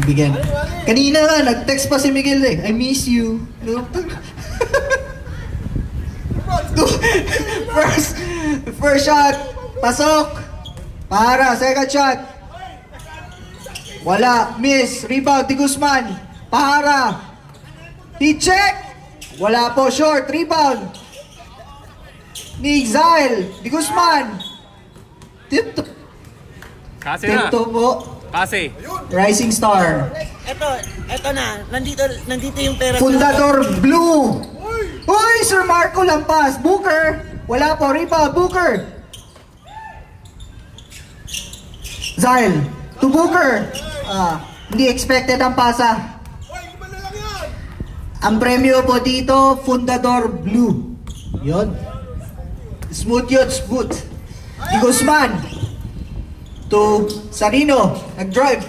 Bigyan. Kanina nga, nag-text pa si Miguel I miss you. First shot, pasok. Para, second shot. Wala, miss. Rebound, Di Guzman. Para. T-check. Wala po, short. Rebound. Ni Zyle. Di Guzman. Tip-top. Kasi na. Tip-top po. Kasi. Rising Star. Eto na. Nandito yung pera. Fundador Blue. Uy, Sir Marco lampas. Booker. Wala po, rebound. Booker. Zyle. To Booker. Hindi expected ang pasa. Ang premyo po dito, Fundador Blue. Yun. Smooth yun, smooth. Di Guzman. To Sarino. Nag-drive.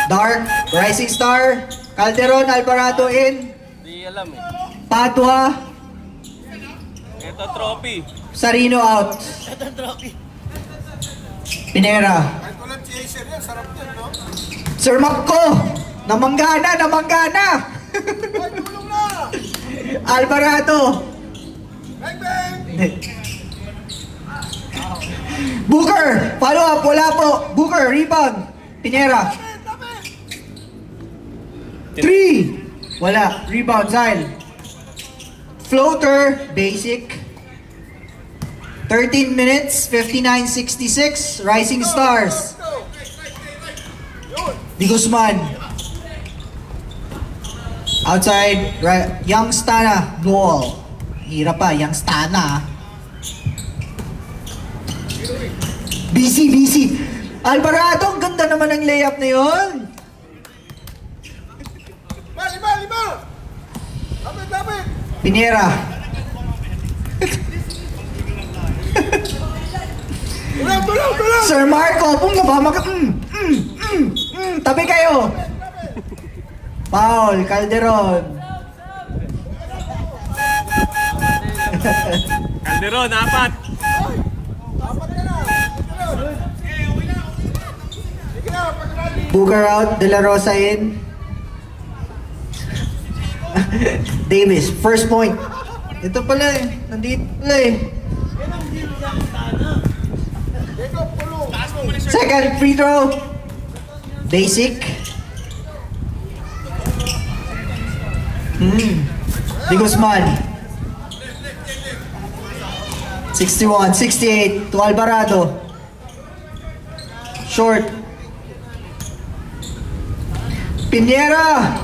Dark. Rising Star. Calderon, Alvarado in. Di alam eh. Padua. Ito trophy. Sarino out. Pinera. Sir Marco. Namanggana, namanggana. Alvarado. Booker. Follow up. Wala po. Booker. Rebound. Pinera. 3. Wala. Rebound. Zyle. Floater. Basic. 13 minutes. 59-66. Rising Stars. Di Guzman. Outside. Young Stana. Goal. Hirap pa. Young Stana. BC. Alvarado. Ang ganda naman ng layup na yun. Pinera. Sir Marco, kung nabama ka, tabi kayo. Paul, Calderon. Calderon, 4. Booker out, De La Rosa in. Davis, first point. Ito pala nandito pala Second free throw. Basic. Di Guzman. 61-68 to Alvarado. Short. Pinera.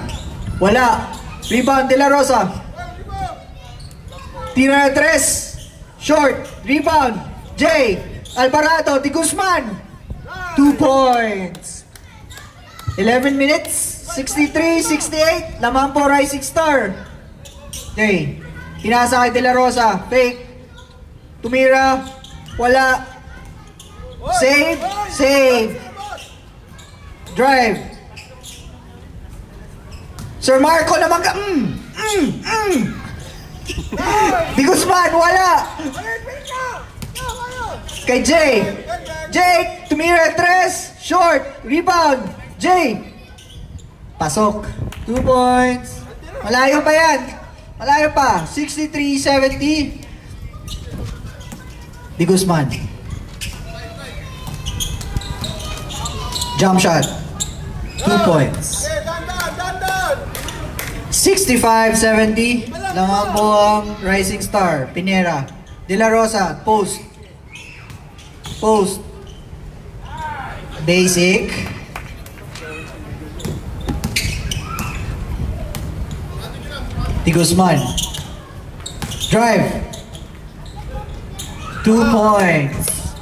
Wala. Rebound De La Rosa. Tira na 3. Short. Rebound. Jay. Alvarado. Di Guzman. 2 points. 11 minutes. 63-68. Lamang po Rising Star. Jay. Pinasa kay De La Rosa. Fake. Tumira. Wala. Save. Save. Drive. Sir Marco naman ka. Di Guzman, wala. Kay Jay. Jay, tumira 3. Short. Rebound. Jay. Pasok. 2 points. Malayo pa yan. Malayo pa. 63-70. Di Guzman. Jump shot. 2 points. 65-70. Lamang po ang Rising Star. Pinera. De La Rosa. Post. Post. Basic. Di Guzman. Drive. 2 points.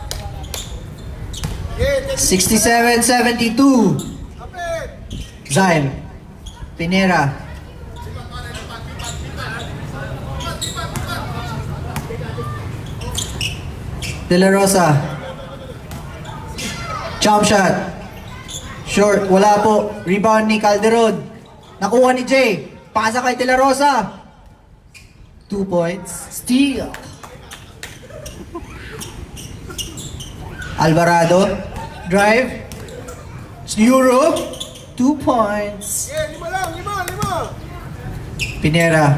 67-72. Zyle. Pinera. De La Rosa. Jump shot. Short. Wala po. Rebound ni Calderon. Nakuha ni Jay. Pasa kay De La Rosa. 2 points. Steal. Alvarado. Drive. Euro. 2 points. Pinera.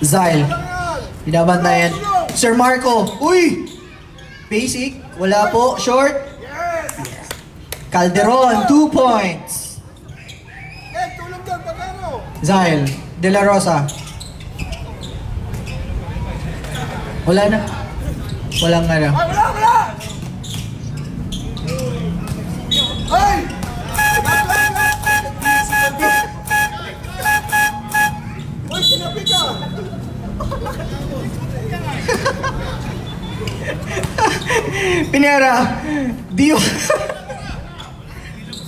Zyle. Binabantayan. Sir Marco. Uy! Basic. Wala po. Short. Calderon. 2 points. Zyle. De La Rosa. Wala na. Walang ano. Pinera. Dio.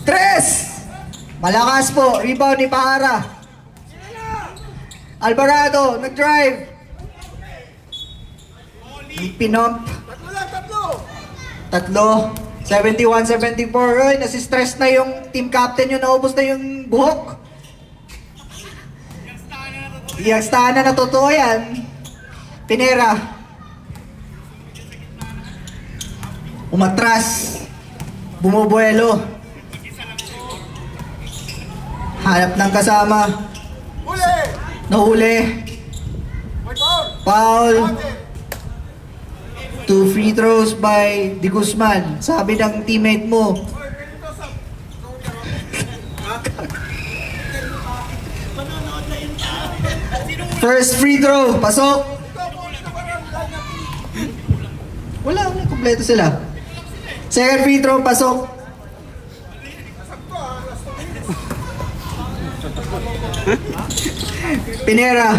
3. Malakas po. Rebound ni Pahara. Alvarado. Nag-drive. Pinump. Tatlo. 71-74. Oy, nasi-stress na yung team captain yun. Naubos na yung buhok. Iyagstahan na totoo yan. Pinera. Umatras. Bumubuelo. Hanap ng kasama. Nahuli. Foul. 2 free throws by De Guzman. Sabi ng teammate mo. First free throw. Pasok. Wala. Kompleto sila. Second free throw. Pasok. Pinera.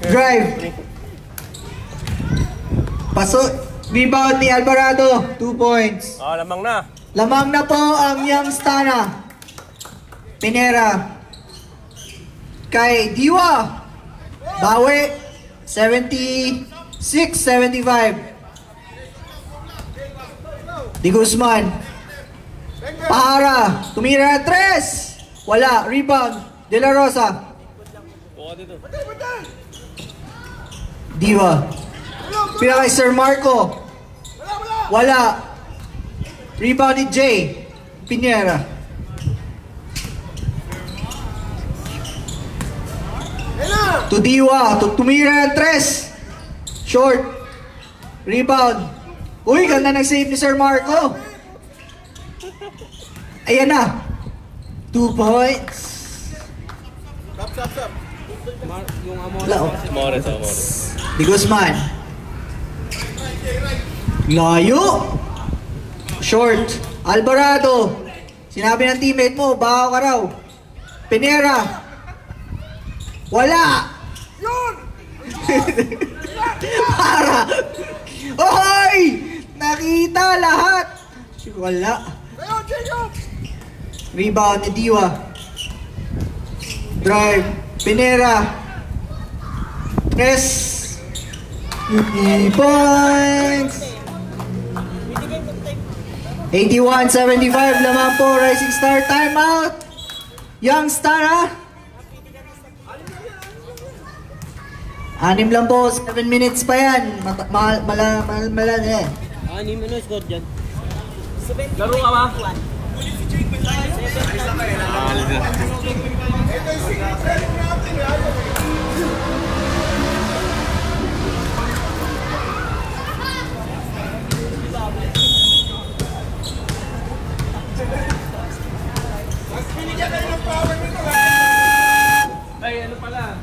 Drive. Pasok. Rebound ni Alvarado. 2 points. Lamang na. Lamang na po ang Young Stana. Pinera. Kay Diwa. Bawi. 76-75. De Guzman. Pahara. Tumira na 3. Wala. Rebound. De La Rosa. Diwa. Pila kay Sir Marco. Wala. Rebound ni Jay. Pinera. To Diwa. Tumira ng 3. Short. Rebound. Uy, ganda nag-save ni Sir Marco. Ayan na. 2 points. Yung amo. Wala, oh. Amores. De Guzman. Layo. Short. Alvarado. Sinabi ng teammate mo, baka ka raw. Pinera. Wala. Para. Oy! Nakita lahat. Wala. Rebound ni Diwa. Drive. Pinera. 3 points. 81-75 lamang po. Rising Star timeout. Young Stana. 6 lang po. 7 minutes pa yan. Mala eh. 6 ano score dyan? Laro ka ba? Ay, ano pala?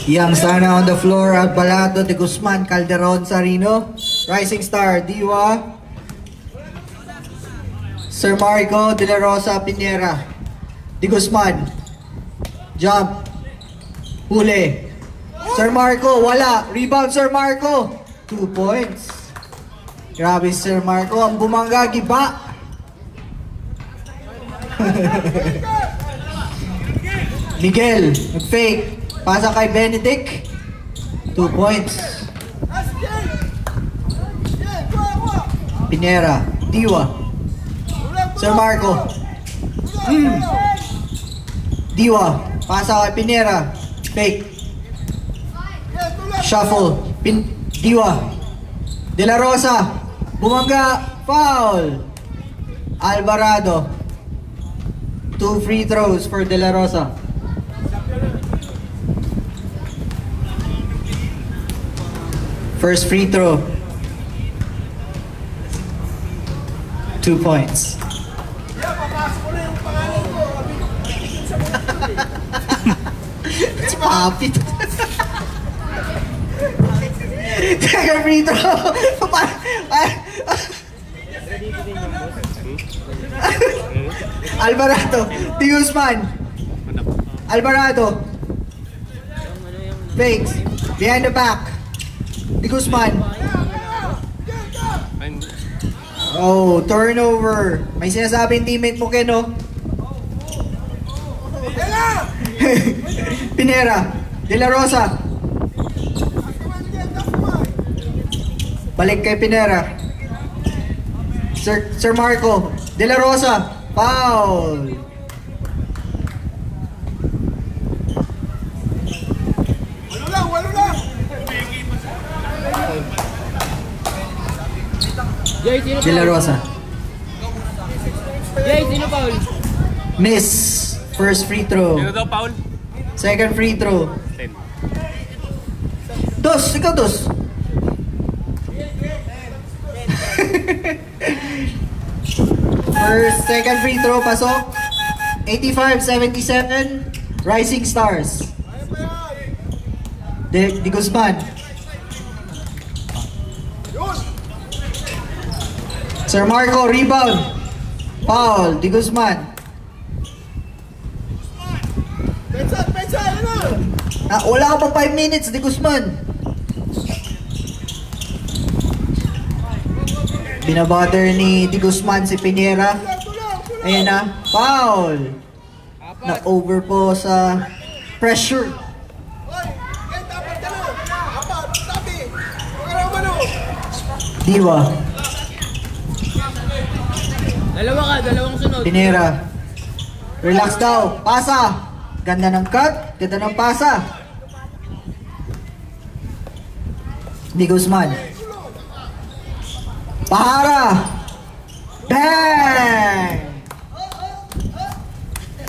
Young Stana on the floor. Alvarado, De Guzman, Calderon, Sarino. Rising Star, Diwa. Sir Marco De La Rosa Pinera. Di Guzman. Jump. Huli. Sir Marco, wala. Rebound, Sir Marco. 2 points. Grabe, Sir Marco. Ang bumangga, giba. Miguel, nag-fake. Pasa kay Benedict. 2 points. Pinera. Diwa. Sir Marco. Diwa. Pasa kay Pinera. Fake. Shuffle. Diwa. De La Rosa. Bumangga. Foul. Alvarado. 2 free throws for De La Rosa. First free throw. 2 points. It's Papi. Second free throw. Alvarado. Di Guzman. Alvarado. Fakes. Behind the back. Di Guzman. Oh, turnover. May sinasabing teammate mo, Ken, oh. Pinera. De La Rosa. Balik kay Pinera. Sir Marco. De La Rosa. Foul. Walo lang! Jay, sino De La foul? Rosa. Jay, sino foul? Miss. First free throw. Sino daw, Paul? Second free throw. 10. Dos. Ikaw, dos. Second free throw, pasok. 85-77, Rising Stars. Di Guzman. Sir Marco, rebound. Foul, Di Guzman. Wala ka pa 5 minutes, Di Guzman. Binabutter ni Di Guzman si Pinera. Ayan na, foul. Na-over po sa pressure. Diwa. Dalawang sunod. Pinera. Relax daw. Pasa. Ganda ng cut. Ganda ng pasa. Di Guzman. Pahara. Bang!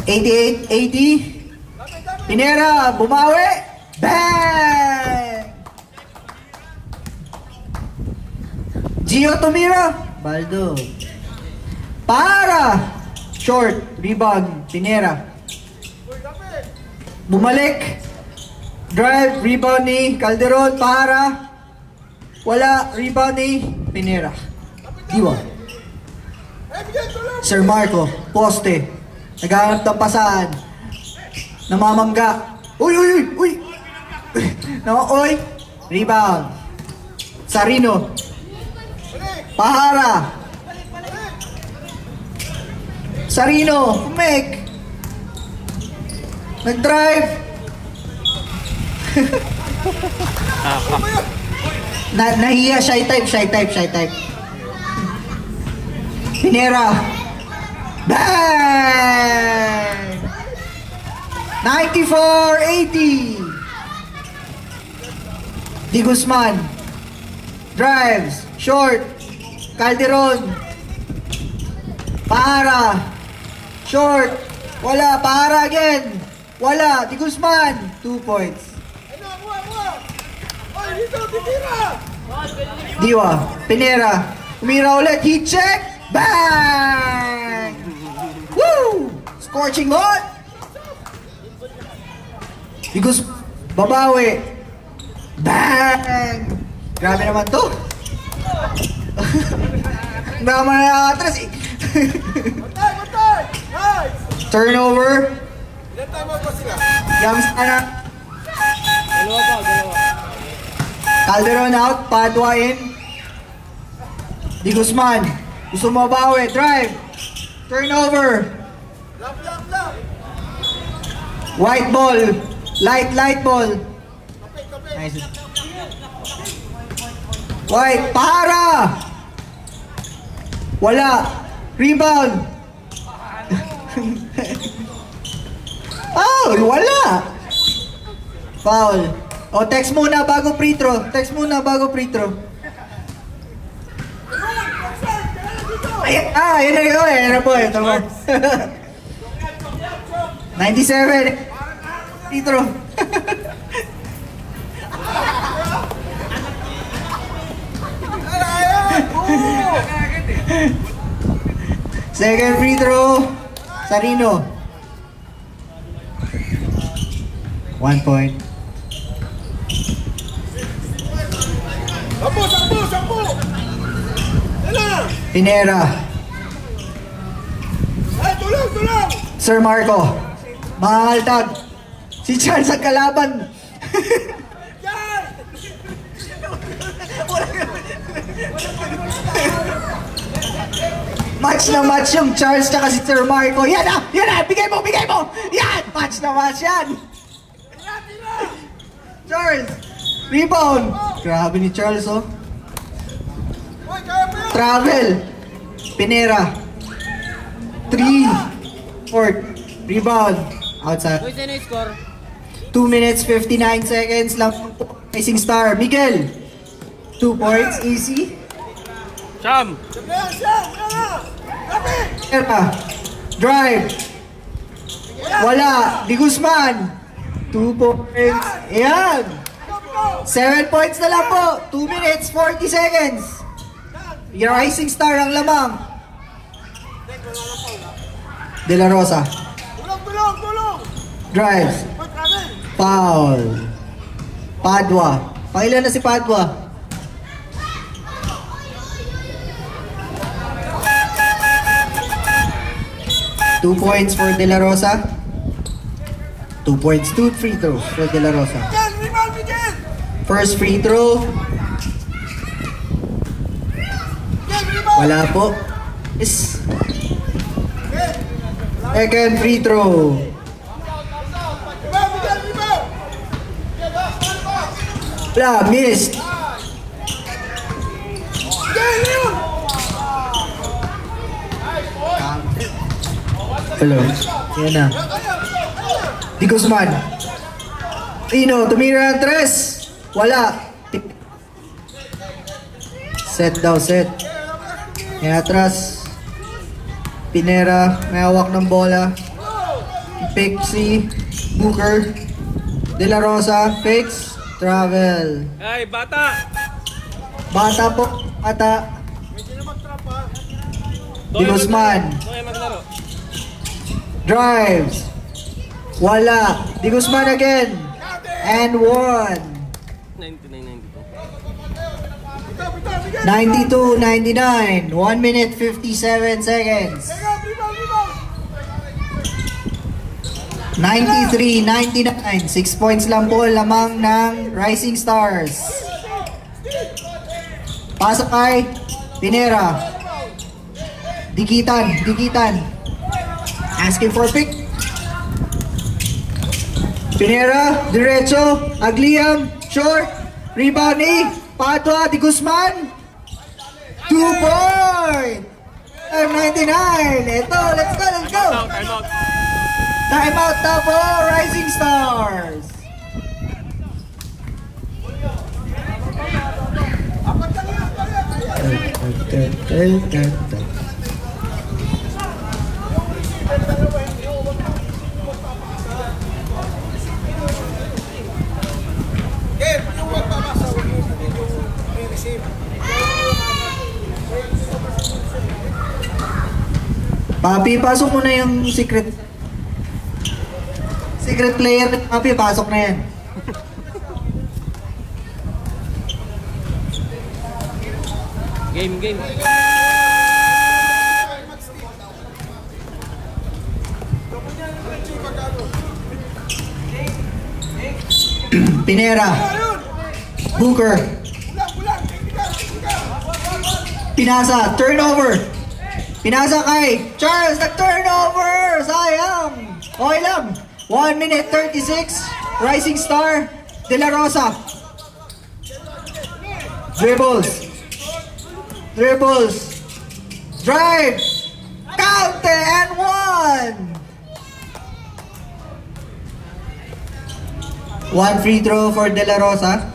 88-80. Pinera. Bumawi. Bang! Gio tumira. Baldo. Para! Short. Rebound. Pinera. Bumalik. Drive. Rebound ni Calderon. Para. Wala. Rebound ni Pinera. Diwa. Sir Marco. Poste. Naghahanap ng pasahan. Namamangga. Uy! Uy! Uy! Uy! Uy! Rebound. Sarino. Pahara. Sarino. Pumek. Nag-drive. Nahiya. Shy type. Pinera. Bang! 94-80. Di Guzman. Drives. Short. Calderon. Para. Short. Wala. Para again. Wala. Di Guzman. 2 points. Diwa. Pinera. Umira ulit. Heat check. Bang! Woo! Scorching hot. Di Guzman. Babawi. Bang! Grabe naman to. Drama na nakatras eh. Turnover. Ilan time out pa sila? Yams na. Dalawa pa, dalawa. Calderon out. Padua in. Di Guzman. Gusto mo bawi. Drive. Turnover. Lap. White ball. Light ball. Nice. White. Para. Wala. Rebound. Oh, wala. Foul. O, text muna bago free throw. Text muna bago free throw. Ay, yun na yun. Yan na po. Ito mo. 97. Free throw. Second free throw. Sarino. 1 point. Sampu! Ilan? Pinera. Ay, tulong! Sir Marco. Mahaltag. Si Charles ang kalaban. Match na match yung Charles tsaka si Sir Marco. Yan na! Bigay mo! Yan! Match na match yan! Charles! Rebound! Grabe ni Charles, oh. Travel! Pinera. 3. Fourth. Rebound. Outside. Boy, sino yung score? 2 minutes 59 seconds lang. Racing Star. Miguel. 2 points. Easy. Cham! Pinera. Drive. Wala. Di Guzman. 2 points. Ayan. 7 points na lang po. 2 minutes 40 seconds. Your Rising Star ang lamang. De La Rosa. Tulong! Drives. Foul. Padua. Pangilan na si Padua? Two points for De La Rosa. 2 points, 2 free throws for De La Rosa. First free throw. Wala po. Yes. Second free throw. Wala, missed. Hello. Yan na. Di Guzman. Tino, tumira ng tres. Wala. Set daw, set. Yan atras. Pinera, may hawak ng bola. Pixie, Booker, De La Rosa, fix, travel. Ay, bata! Bata po, ata. Di Guzman. Okay, maglaro. Drives. Wala. Di Guzman again. And 1. 92-99. 1 minute 57 seconds. 93-99. 6 points lang po lamang ng Rising Stars. Pasok kay Pinera. Dikitan. Asking for pick. Pinera, diretso, Agliam, short, rebound ni Padua, Di Guzman. 2 point! 99! Ito, let's go! Time out. Time out na po, Rising Stars! Papi, pasok mo na yung secret player. Papi, pasok na yan. Game. Pinera. Booker. Pinasa. Turnover. Pinasa kay Charles. Nag-turnover. Sayang. Okay lang. 1 minute 36. Rising Star. De La Rosa. Dribbles. Dribbles. Drive. Counter and one. One free throw for De La Rosa.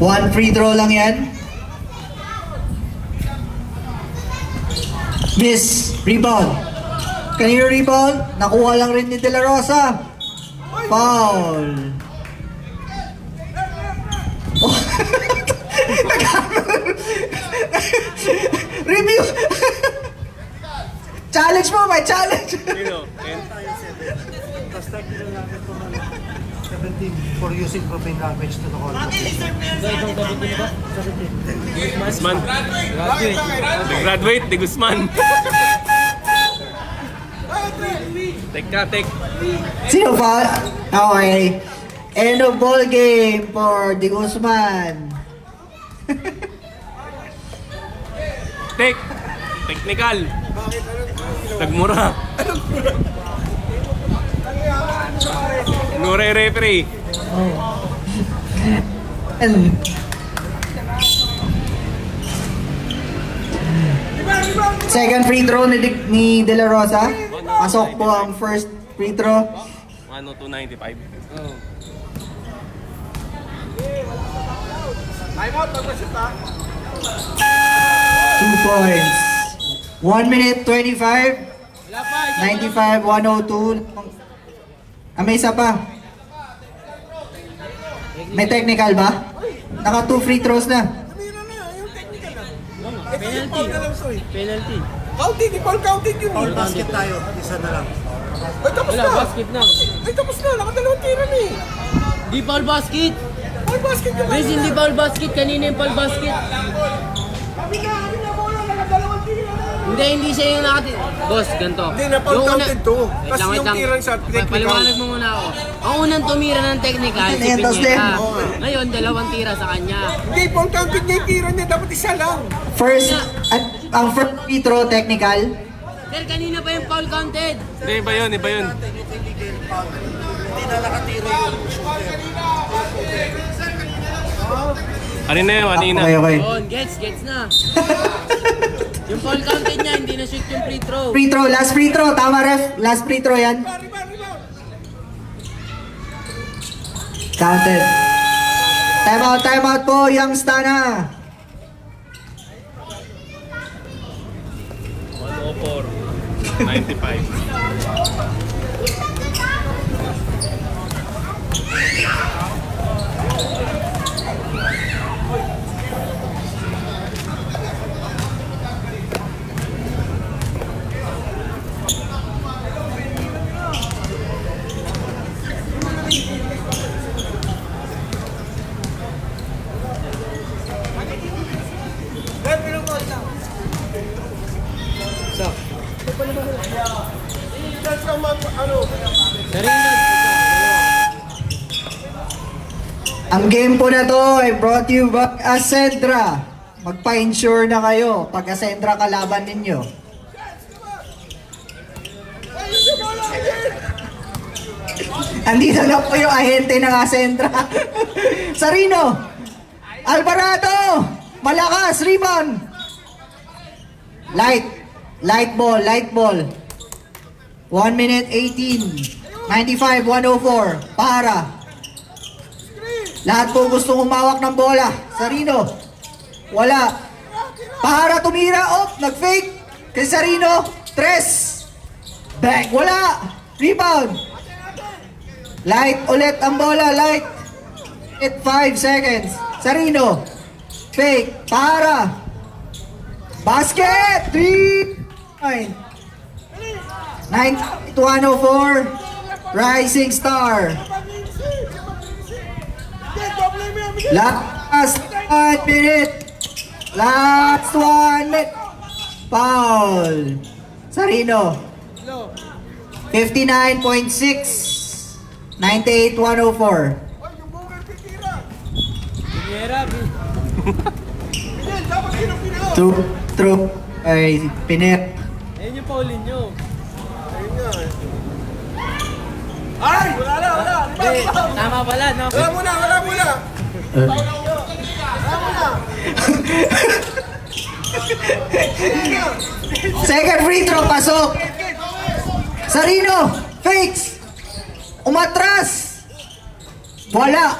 One free throw lang yan. Miss. Rebound. Kanino rebound? Nakuha lang rin ni De La Rosa. Foul. Review. Challenge mo, may challenge. For using profane language to the call. Guzman. Nag-graduate, di Guzman. Tek ka, tek. Sino ba? Okay. End of ball game for De Guzman. Tek. Technical. Nagmura. Nure referee. And second free throw ni De La Rosa. Pasok po ang first free throw. 102.95. Time out, mag-shoot ha. 2 points. 1 minute 25. 95, 102. May isa pa. May technical ba? Naka 2 free throws na. Penalty. Penalty. Counting, di ball counting yun. Foul basket tayo. Isa na lang. Ay, tapos Wala, na. basket na. Ay, tapos na. Nakadalawang tira na eh. Di foul basket. Ball basket yung Chris, hindi foul basket. Kanina yung foul basket. Kami na bola. Nakadalawang tira na. Hindi siya yung nakati... Boss, ganito. Hindi, na-foul Yung counted to. Wait Kasi lang, wait yung lang. tirang sa technical. Paliwanag mo muna ako. Ang unang tumira ng technical, si Ayan, tapos Pineda. din. Ngayon, dalawang tira sa kanya. Hindi, ball counted niya yung tira niya. Dapat isa lang. First, at ang first free throw technical. Sir, kanina pa yung foul counted. Hindi, iba yun, iba yun. Hindi na nakatira yung shooter. Kanina yun, kanina. Okay, okay. Yun, gets na. Yung foul counted niya, hindi na shoot yung free throw. Free throw, last free throw. Tama ref, last free throw yan. Counted. Time out po, Young Stana. 104.95. Ang game po na to ay brought to you by Ascendra. Magpa-insure na kayo pag Ascendra kalaban ninyo. Andito na po yung ahente ng Ascendra. Sarino! Alvarado! Malakas! Rebound! Light ball. 1 minute 18. 95, 104. Para. Lahat po gustong humawak ng bola. Sarino. Wala. Para tumira. Oh, nag-fake. Kay Sarino. Tres. Back. Wala. Rebound. Light ulit ang bola. Light. 5 seconds. Sarino. Fake. Para. Basket. 3 point. 9 to 104. Rising Star. Last 1 minute. Last 1 minute. Foul. Sarino. 59.6. 98-104. Pinera, True. Ay, Piner. ayun yung paulin nyo. Ay! Wala! Eh, tama pala, no? Wala muna! Second free throw, pasok. Sarino, fakes. Umatras. Wala.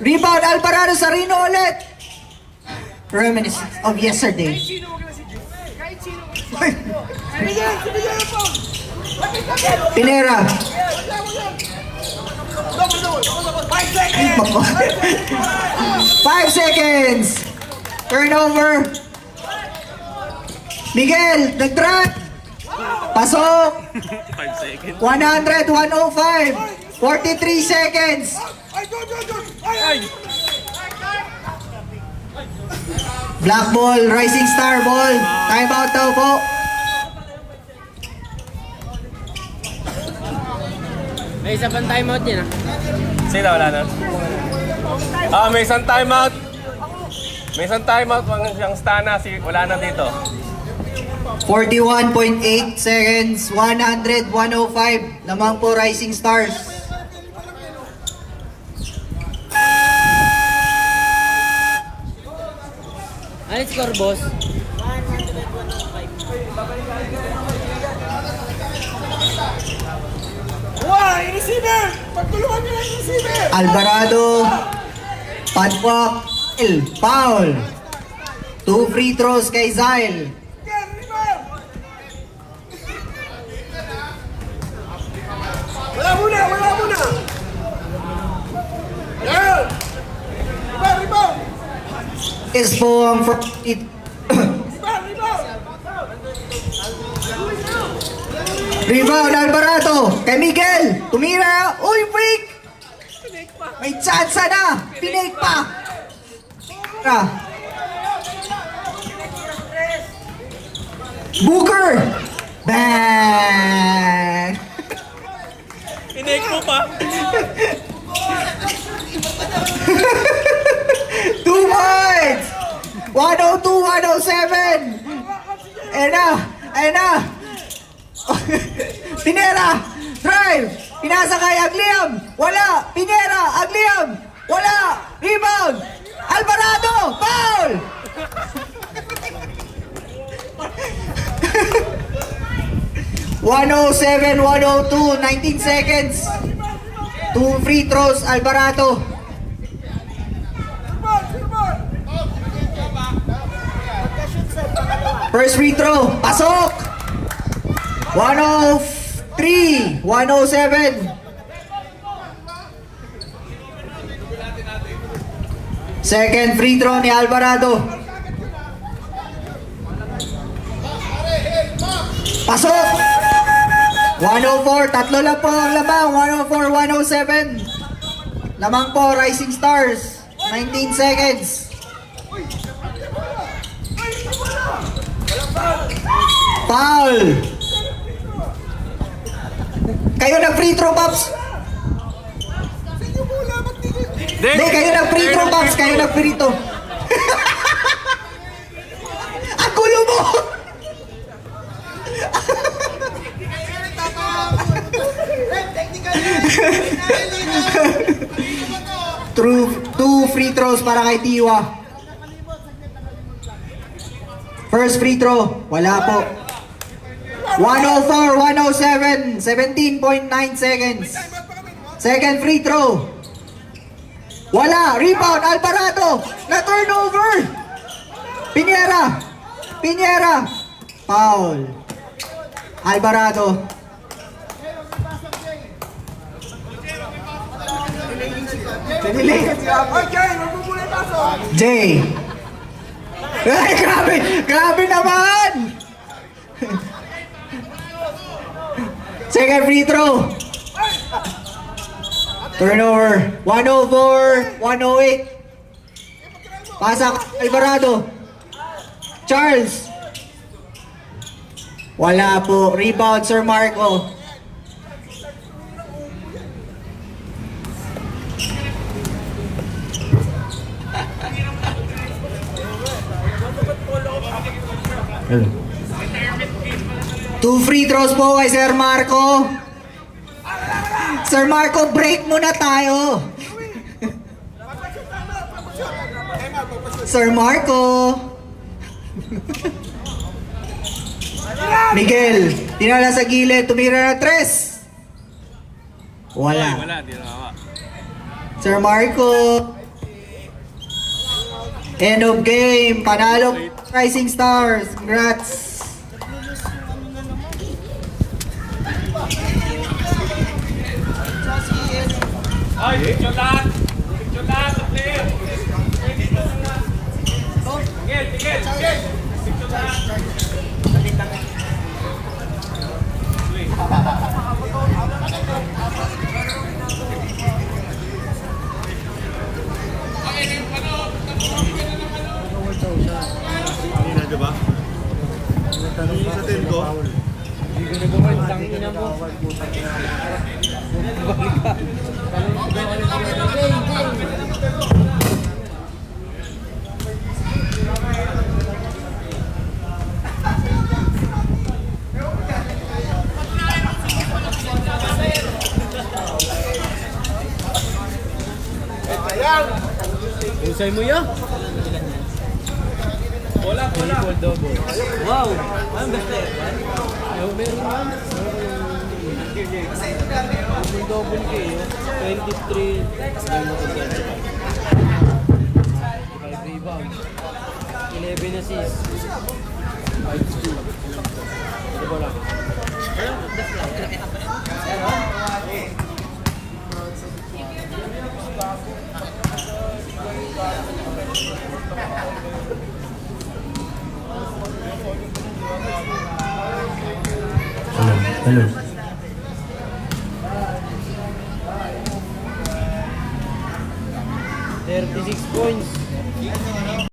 Rebound, Alvarado, Sarino ulit. Reminiscence of yesterday. Pinera. 5 seconds. Turnover. Miguel, nag-drive. Pasok. 5 seconds. 100-105. 43 seconds. Black ball, Rising Star ball. Time out daw po. May isa pang timeout yan, ah. Sino wala na? May isang timeout. May isang timeout. Yung Stana, wala na dito. 41.8 seconds. 100-105. Lamang po Rising Stars. Ano score, boss? Alvarado. Padwak. Foul. 2 free throws kay Zyle. Wala muna! Yan! Rebound! Is po ang Rebound, Alvarado. Kay Miguel. Tumira. Uy, break. May chance na. Pinake pa. Booker. Bang. Pinake mo pa. 2 points. 102-107. Ayan na. Pinera. Drive. Pinasa kay Agliam. Wala. Pinera. Agliam. Wala. Rebound. Alvarado. Foul. (107-102), 19 seconds. 2 free throws, Alvarado. First free throw, pasok. 103, 107. Second free throw ni Alvarado. Pasok. 104, tatlo lang po ang lamang. 104, 107. Lamang po, Rising Stars. 19 seconds. Foul. Kayo nag-free throw, Pops. Hindi, kayo nag-free throw, Pops. Kayo nag-free throw. Ang gulo mo! True, 2 free throws para kay Tiwa. First free throw, wala po. 104, 107, 17.9 seconds. Second free throw. Wala, rebound, Alvarado. Na turnover. Pinera. Foul. Alvarado. Jay. Ay, grabe naman. Second free throw. Turnover. 104, 108. Pasak, Alvarado. Charles. Wala po. Rebound, Sir Marco. Two free throws po kay Sir Marco. Sir Marco, break muna tayo. Sir Marco. Miguel, tinala sa gilid, tumira na 3. Wala. Wala, di nakawa. Sir Marco. End of game. Panalo Rising Stars. Congrats. Ay, picture lahat! Picture lahat, player! Tigil! Picture lahat! Kanina, di ba? Yung sa tent ko, Usay mo yan. Bola! Wow! Anong best player? Meron naman. May double K. 23. 5 rebounds. 11 assists. 5 steals. Ano ba lang? Hello. 36 points.